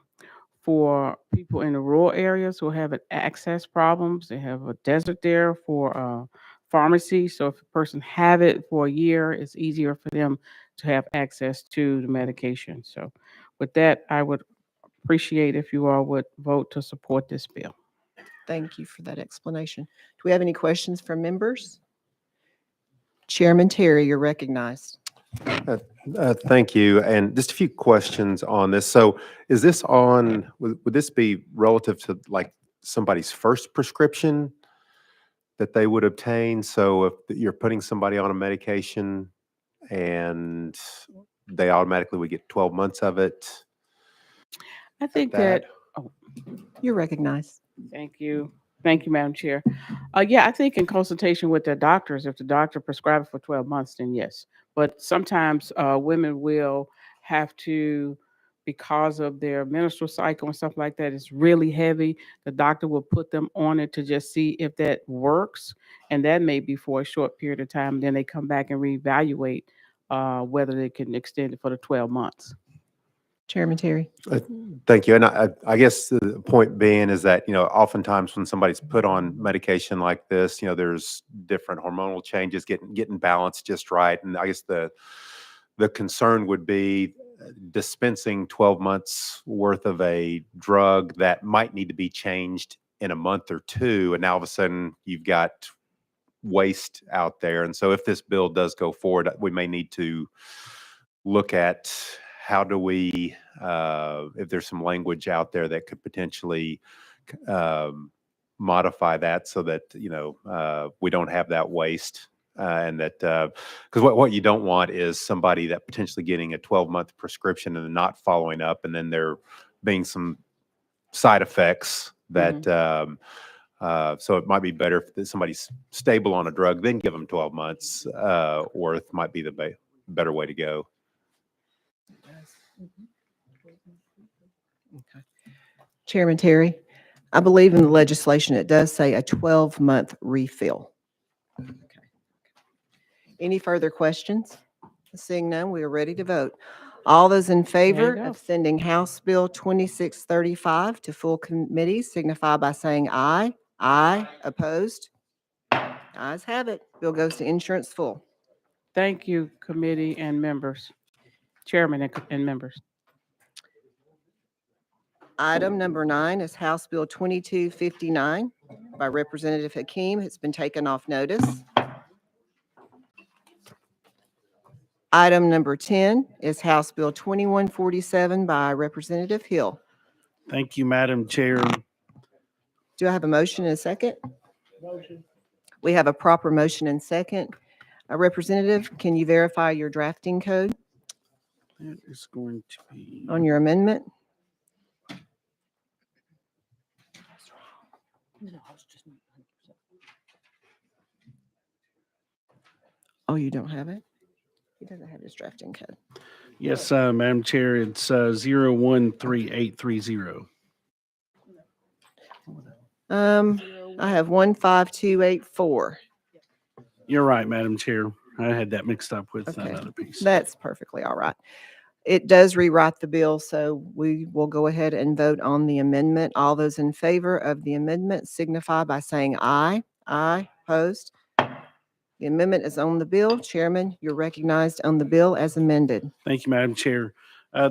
for people in the rural areas who have access problems. They have a desert there for pharmacy. So if a person have it for a year, it's easier for them to have access to the medication. So with that, I would appreciate if you all would vote to support this bill. Thank you for that explanation. Do we have any questions from members? Chairman Terry, you're recognized. Thank you. And just a few questions on this. So is this on, would this be relative to like somebody's first prescription that they would obtain? So if you're putting somebody on a medication and they automatically would get 12 months of it? I think that, You're recognized. thank you. Thank you, Madam Chair. Yeah, I think in consultation with their doctors, if the doctor prescribes for 12 months, then yes. But sometimes women will have to, because of their menstrual cycle and stuff like that, it's really heavy. The doctor will put them on it to just see if that works. And that may be for a short period of time. Then they come back and reevaluate whether they can extend it for the 12 months. Chairman Terry. Thank you. And I guess the point being is that, oftentimes when somebody's put on medication like this, there's different hormonal changes getting balanced just right. And I guess the concern would be dispensing 12 months worth of a drug that might need to be changed in a month or two. And now all of a sudden you've got waste out there. And so if this bill does go forward, we may need to look at how do we, if there's some language out there that could potentially modify that so that, we don't have that waste. And that, because what you don't want is somebody that potentially getting a 12-month prescription and not following up, and then there being some side effects that, so it might be better if somebody's stable on a drug, then give them 12 months worth might be the better way to go. Okay. Chairman Terry, I believe in the legislation, it does say a 12-month refill. Okay. Any further questions? Seeing none, we are ready to vote. All those in favor go. of sending House Bill 2635 to full committee signify by saying aye. Aye. Opposed? Ayes have it. Bill goes to insurance full. Thank you, committee and members, chairman and members. Item number 9 is House Bill 2259 by Representative Hakeem. It's been taken off notice. Item number 10 is House Bill 2147 by Representative Hill. Thank you, Madam Chair. Do I have a motion and a second? Motion. We have a proper motion and second. Representative, can you verify your drafting code That is going to be on your amendment? Oh, you don't have it? He doesn't have his drafting code. Yes, Madam Chair, it's 013830. I have 15284. You're right, Madam Chair. I had that mixed up with Okay. another piece. That's perfectly all right. It does rewrite the bill, so we will go ahead and vote on the amendment. All those in favor of the amendment signify by saying aye. Aye. Opposed? The amendment is on the bill. Chairman, you're recognized on the bill as amended. Thank you, Madam Chair.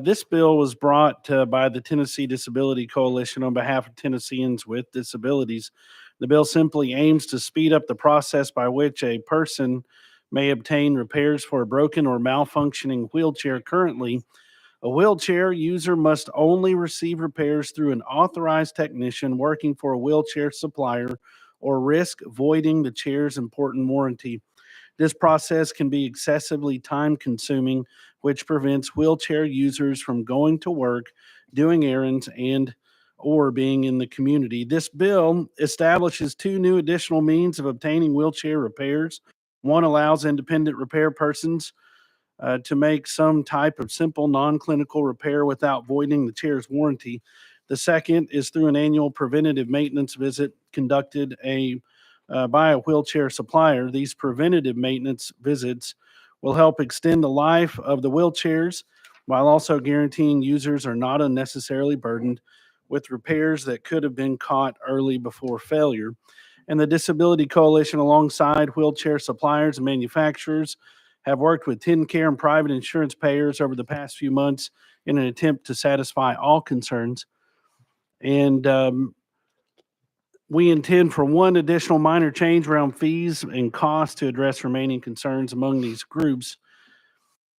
This bill was brought by the Tennessee Disability Coalition on behalf of Tennesseans with disabilities. The bill simply aims to speed up the process by which a person may obtain repairs for a broken or malfunctioning wheelchair. Currently, a wheelchair user must only receive repairs through an authorized technician working for a wheelchair supplier or risk voiding the chair's important warranty. This process can be excessively time-consuming, which prevents wheelchair users from going to work, doing errands, or being in the community. This bill establishes 2 new additional means of obtaining wheelchair repairs. One allows independent repair persons to make some type of simple non-clinical repair without voiding the chair's warranty. The second is through an annual preventative maintenance visit conducted by a wheelchair supplier. These preventative maintenance visits will help extend the life of the wheelchairs while also guaranteeing users are not unnecessarily burdened with repairs that could have been caught early before failure. And the Disability Coalition, alongside wheelchair suppliers and manufacturers, have worked with TennCare and private insurance payers over the past few months in an attempt to satisfy all concerns. And we intend for one additional minor change around fees and costs to address remaining concerns among these groups.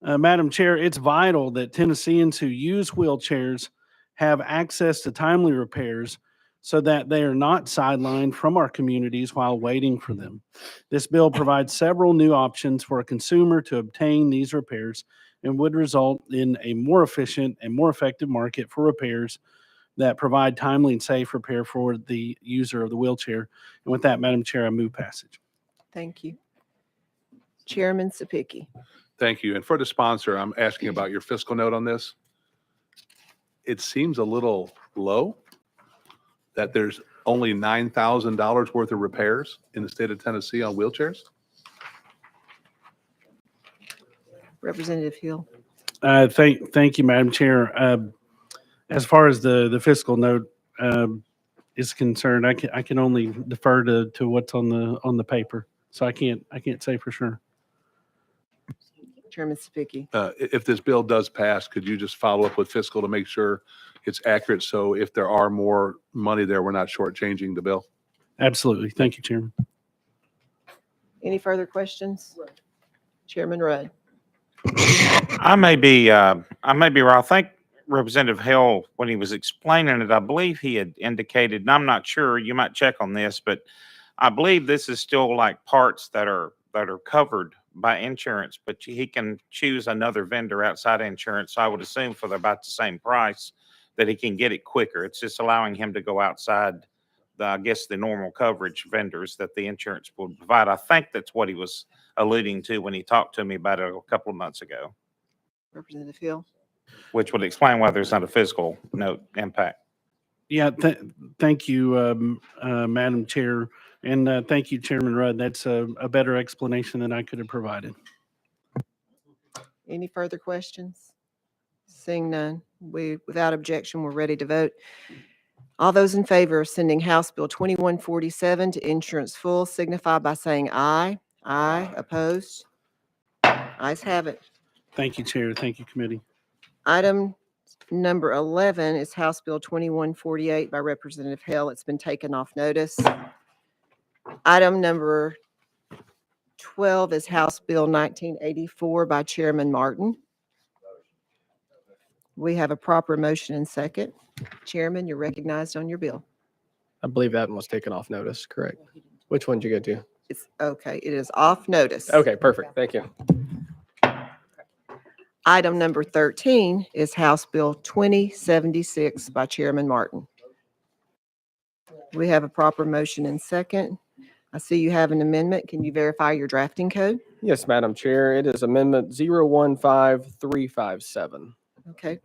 Madam Chair, it's vital that Tennesseans who use wheelchairs have access to timely repairs so that they are not sidelined from our communities while waiting for them. This bill provides several new options for a consumer to obtain these repairs and would result in a more efficient and more effective market for repairs that provide timely and safe repair for the user of the wheelchair. And with that, Madam Chair, I move passage. Thank you. Chairman Sapicki. Thank you. And for the sponsor, I'm asking about your fiscal note on this. It seems a little low that there's only $9,000 worth of repairs in the state of Tennessee on wheelchairs. Representative Hill. Thank you, Madam Chair. As far as the fiscal note is concerned, I can only defer to what's on the paper, so I can't say for sure. Chairman Sapicki. If this bill does pass, could you just follow up with fiscal to make sure it's accurate? So if there are more money there, we're not shortchanging the bill. Absolutely. Thank you, Chairman. Any further questions? Chairman Rudd. I may be wrong. I think Representative Hill, when he was explaining it, I believe he had indicated, and I'm not sure, you might check on this, but I believe this is still like parts that are covered by insurance, but he can choose another vendor outside insurance. So I would assume for about the same price that he can get it quicker. It's just allowing him to go outside I guess the normal coverage vendors that the insurance will provide. I think that's what he was alluding to when he talked to me about it a couple of months ago, Representative Hill. which would explain why there's not a physical note impact. Yeah, thank you, Madam Chair, and thank you, Chairman Rudd. That's a better explanation than I could have provided. Any further questions? Seeing none, without objection, we're ready to vote. All those in favor of sending House Bill 2147 to insurance full signify by saying aye. Aye. Opposed? Ayes have it. Thank you, Chair. Thank you, committee. Item number 11 is House Bill 2148 by Representative Hill. It's been taken off notice. Item number 12 is House Bill 1984 by Chairman Martin. We have a proper motion and second. Chairman, you're recognized on your bill. I believe that one was taken off notice, correct? Which one did you go to? It's okay. It is off notice. Okay, perfect. Thank you. Item number 13 is House Bill 2076 by Chairman Martin. We have a proper motion and second. I see you have an amendment. Can you verify your drafting code? Yes, Madam Chair. It is Amendment 015357. Okay.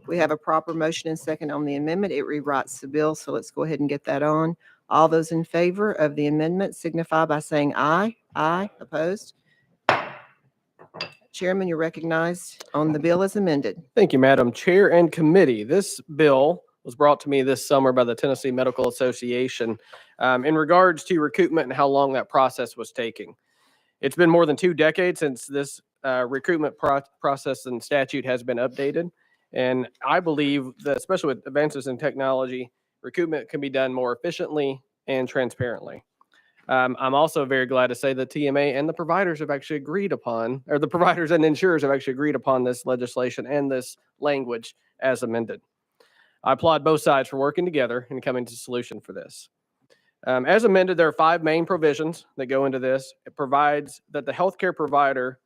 We have a proper motion and second on the amendment. It rewrites the bill, so let's go ahead and get that on. All those in favor of the amendment signify by saying aye. Aye. Opposed? Chairman, you're recognized on the bill as amended. Thank you, Madam Chair and Committee. This bill was brought to me this summer by the Tennessee Medical Association in regards to recoupment and how long that process was taking. It's been more than 2 decades since this recoupment process and statute has been updated. And I believe that, especially with advances in technology, recoupment can be done more efficiently and transparently. I'm also very glad to say that TMA and the providers have actually agreed upon, or the providers and insurers have actually agreed upon this legislation and this language as amended. I applaud both sides for working together and coming to a solution for this. As amended, there are 5 main provisions that go into this. It provides that the healthcare provider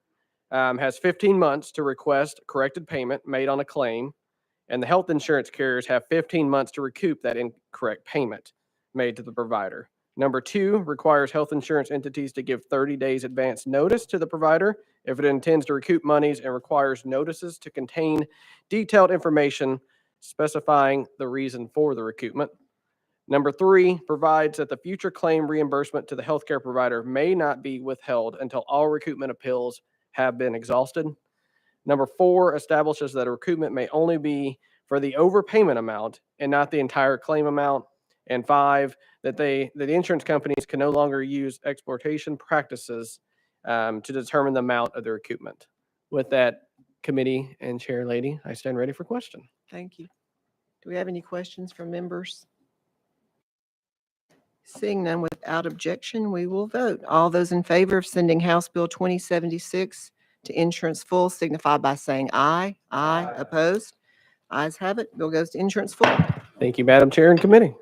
has 15 months to request corrected payment made on a claim, and the health insurance carriers have 15 months to recoup that incorrect payment made to the provider. Number 2 requires health insurance entities to give 30 days advance notice to the provider if it intends to recoup monies, and requires notices to contain detailed information specifying the reason for the recoupment. Number 3 provides that the future claim reimbursement to the healthcare provider may not be withheld until all recoupment appeals have been exhausted. Number 4 establishes that a recoupment may only be for the overpayment amount and not the entire claim amount. And 5, that the insurance companies can no longer use exploitation practices to determine the amount of the recoupment. With that, committee and chair lady, I stand ready for question. Thank you. Do we have any questions from members? Seeing none, without objection, we will vote. All those in favor of sending House Bill 2076 to insurance full signify by saying aye. Aye. Opposed? Ayes have it. Bill goes to insurance full. Thank you, Madam Chair and committee.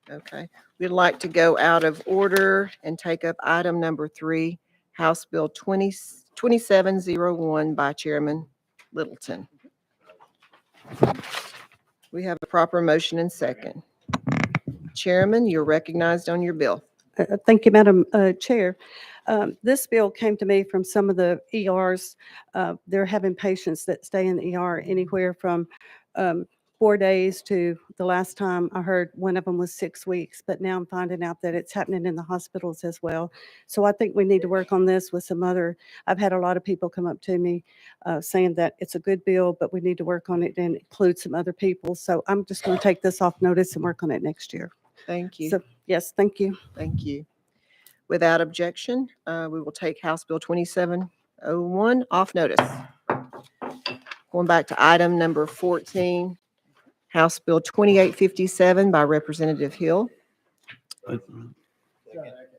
Okay. We'd like to go out of order and take up item number 3, House Bill 2701 by Chairman Littleton. We have a proper motion and second. Chairman, you're recognized on your bill. Thank you, Madam Chair. This bill came to me from some of the ERs. They're having patients that stay in the ER anywhere from 4 days to the last time I heard one of them was 6 weeks, but now I'm finding out that it's happening in the hospitals as well. So I think we need to work on this with some other, I've had a lot of people come up to me saying that it's a good bill, but we need to work on it and include some other people. So I'm just going to take this off notice and work on it next year. Thank you. So, yes, thank you. Thank you. Without objection, we will take House Bill 2701 off notice. Going back to item number 14, House Bill 2857 by Representative Hill.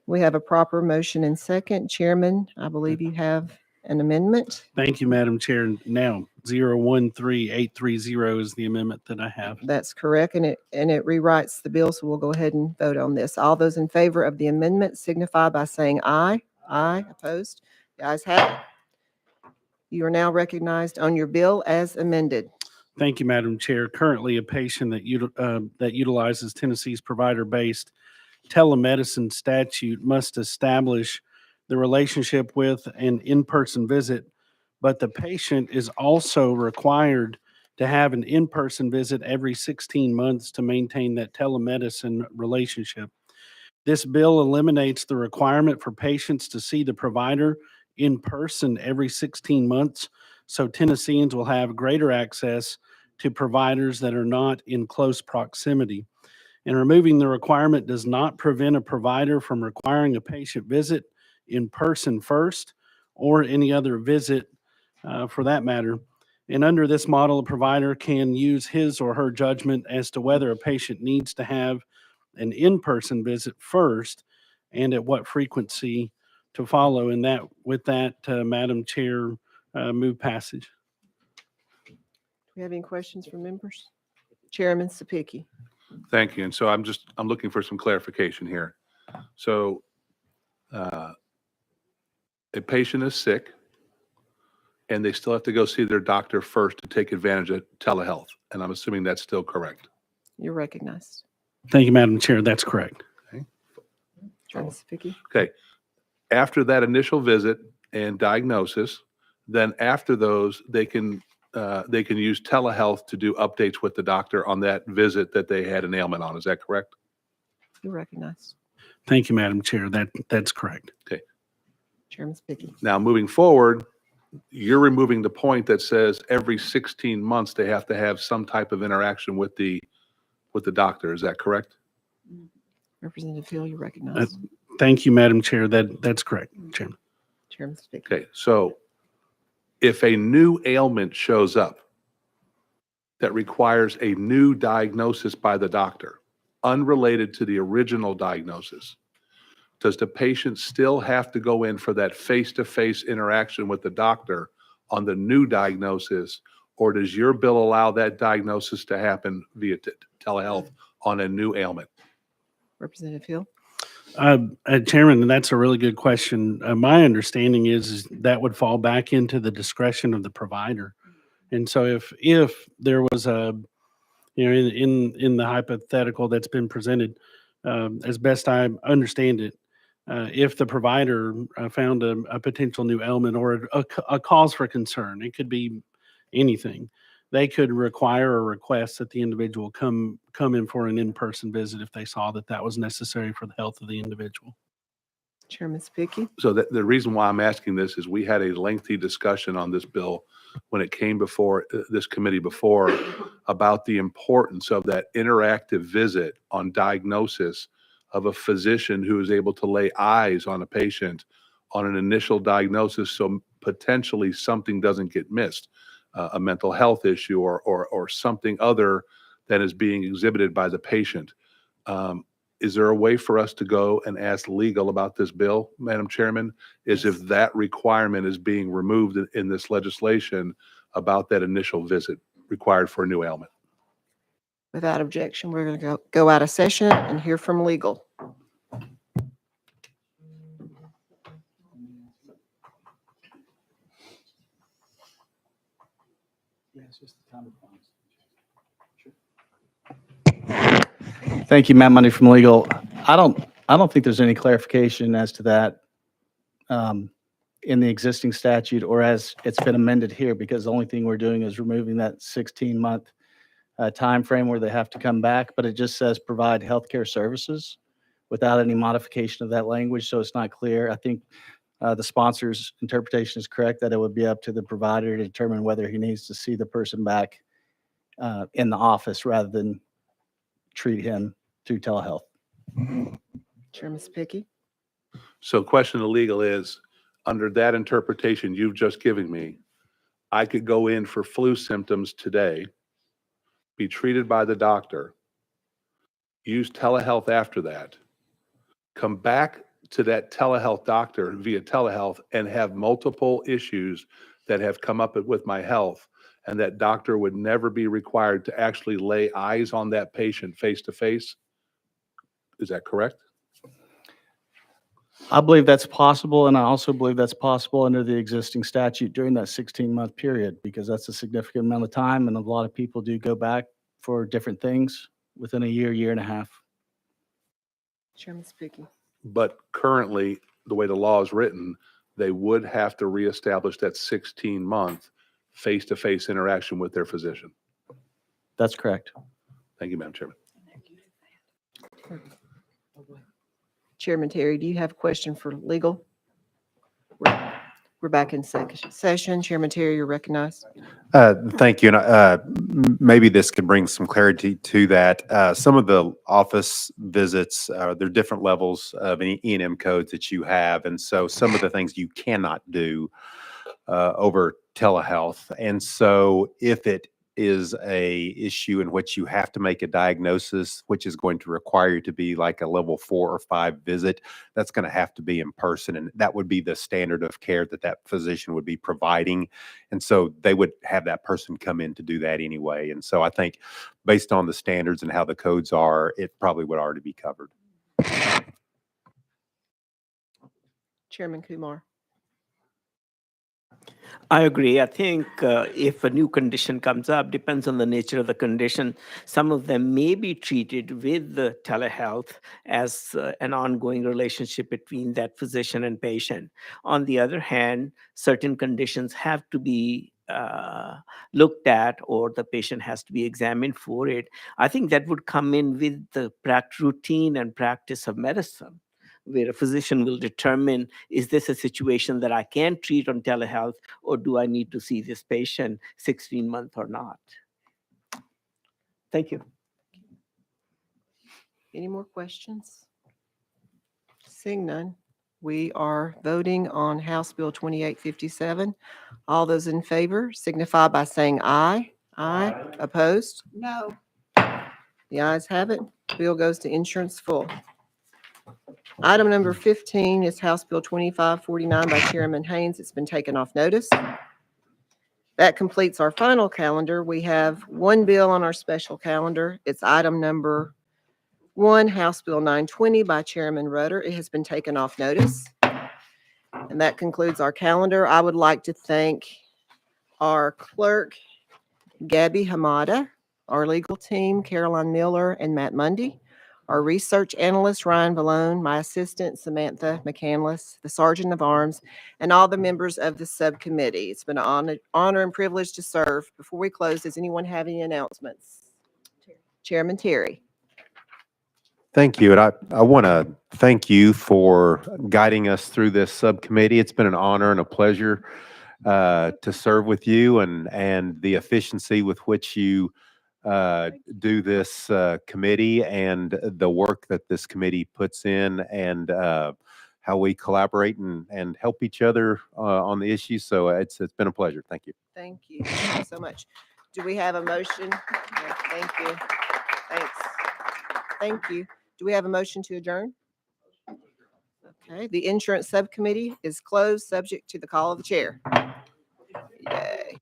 We have a proper motion and second. Chairman, I believe you have an amendment. Thank you, Madam Chair. Now, 013830 is the amendment that I have. That's correct, and it rewrites the bill, so we'll go ahead and vote on this. All those in favor of the amendment signify by saying aye. Aye. Opposed? The ayes have it. You are now recognized on your bill as amended. Thank you, Madam Chair. Currently, a patient that utilizes Tennessee's provider-based telemedicine statute must establish the relationship with an in-person visit, but the patient is also required to have an in-person visit every 16 months to maintain that telemedicine relationship. This bill eliminates the requirement for patients to see the provider in person every 16 months, so Tennesseans will have greater access to providers that are not in close proximity. And removing the requirement does not prevent a provider from requiring a patient visit in person first or any other visit for that matter. And under this model, a provider can use his or her judgment as to whether a patient needs to have an in-person visit first and at what frequency to follow. And that, with that, Madam Chair, move passage. Do we have any questions from members? Chairman Sapicki. Thank you. And so I'm looking for some clarification here. So a patient is sick and they still have to go see their doctor first to take advantage of telehealth. And I'm assuming that's still correct. You're recognized. Thank you, Madam Chair. That's correct. Chairman Sapicki. Okay. After that initial visit and diagnosis, then after those, they can use telehealth to do updates with the doctor on that visit that they had an ailment on. Is that correct? You're recognized. Thank you, Madam Chair. That's correct. Okay. Chairman Sapicki. Now, moving forward, you're removing the point that says every 16 months they have to have some type of interaction with the doctor. Is that correct? Representative Hill, you're recognized. Thank you, Madam Chair. That's correct, Chairman. Chairman Sapicki. Okay. So if a new ailment shows up that requires a new diagnosis by the doctor, unrelated to the original diagnosis, does the patient still have to go in for that face-to-face interaction with the doctor on the new diagnosis, or does your bill allow that diagnosis to happen via telehealth on a new ailment? Representative Hill. Chairman, that's a really good question. My understanding is that would fall back into the discretion of the provider. And so if there was in the hypothetical that's been presented, as best I understand it, if the provider found a potential new ailment or a cause for concern, it could be anything, they could require or request that the individual come in for an in-person visit if they saw that was necessary for the health of the individual. Chairman Sapicki. So the reason why I'm asking this is we had a lengthy discussion on this bill when it came before this committee before about the importance of that interactive visit on diagnosis of a physician who is able to lay eyes on a patient on an initial diagnosis so potentially something doesn't get missed, a mental health issue or something other that is being exhibited by the patient. Is there a way for us to go and ask legal about this bill, Madam Chairman? Is if that requirement is being removed in this legislation about that initial visit required for a new ailment? Without objection, we're going to go out of session and hear from legal. Thank you, Matt Money from legal. I don't think there's any clarification as to that in the existing statute or as it's been amended here, because the only thing we're doing is removing that 16-month time frame where they have to come back, but it just says provide healthcare services without any modification of that language, so it's not clear. I think the sponsor's interpretation is correct, that it would be up to the provider to determine whether he needs to see the person back in the office rather than treat him through telehealth. Chairman Sapicki. So question of legal is, under that interpretation you've just given me, I could go in for flu symptoms today, be treated by the doctor, use telehealth after that, come back to that telehealth doctor via telehealth and have multiple issues that have come up with my health, and that doctor would never be required to actually lay eyes on that patient face to face. Is that correct? I believe that's possible, and I also believe that's possible under the existing statute during that 16-month period, because that's a significant amount of time, and a lot of people do go back for different things within a year, year and a half. Chairman Spooky. But currently, the way the law is written, they would have to reestablish that 16-month face-to-face interaction with their physician. That's correct. Thank you, Madam Chairman. Chairman Terry, do you have a question for legal? We're back in session. Chairman Terry, you're recognized. Thank you. And maybe this could bring some clarity to that. Some of the office visits, there are different levels of E&M codes that you have. And so some of the things you cannot do over telehealth. And so if it is a issue in which you have to make a diagnosis, which is going to require you to be like a level 4 or 5 visit, that's going to have to be in person. And that would be the standard of care that that physician would be providing. And so they would have that person come in to do that anyway. And so I think based on the standards and how the codes are, it probably would already be covered. Chairman Kumar. I agree. I think if a new condition comes up, depends on the nature of the condition. Some of them may be treated with the telehealth as an ongoing relationship between that physician and patient. On the other hand, certain conditions have to be looked at, or the patient has to be examined for it. I think that would come in with the routine and practice of medicine, where a physician will determine, is this a situation that I can treat on telehealth, or do I need to see this patient 16 months or not? Thank you. Any more questions? Seeing none, we are voting on House Bill 2857. All those in favor signify by saying aye. Aye. Opposed? No. The ayes have it. Bill goes to insurance full. Item number 15 is House Bill 2549 by Chairman Haynes. It's been taken off notice. That completes our final calendar. We have one bill on our special calendar. It's item number 1, House Bill 920 by Chairman Rudder. It has been taken off notice. And that concludes our calendar. I would like to thank our clerk, Gabby Hamada, our legal team, Caroline Miller and Matt Mundy, our research analyst, Ryan Vallone, my assistant, Samantha McCandless, the sergeant of arms, and all the members of the subcommittee. It's been an honor and privilege to serve. Before we close, does anyone have any announcements? Chairman Terry. Thank you. And I want to thank you for guiding us through this subcommittee. It's been an honor and a pleasure to serve with you, and the efficiency with which you do this committee, and the work that this committee puts in, and how we collaborate and help each other on the issues. So it's been a pleasure. Thank you. Thank you. Thank you so much. Do we have a motion? Yeah, thank you. Thanks. Thank you. Do we have a motion to adjourn? Okay, the insurance subcommittee is closed, subject to the call of the chair. Yay.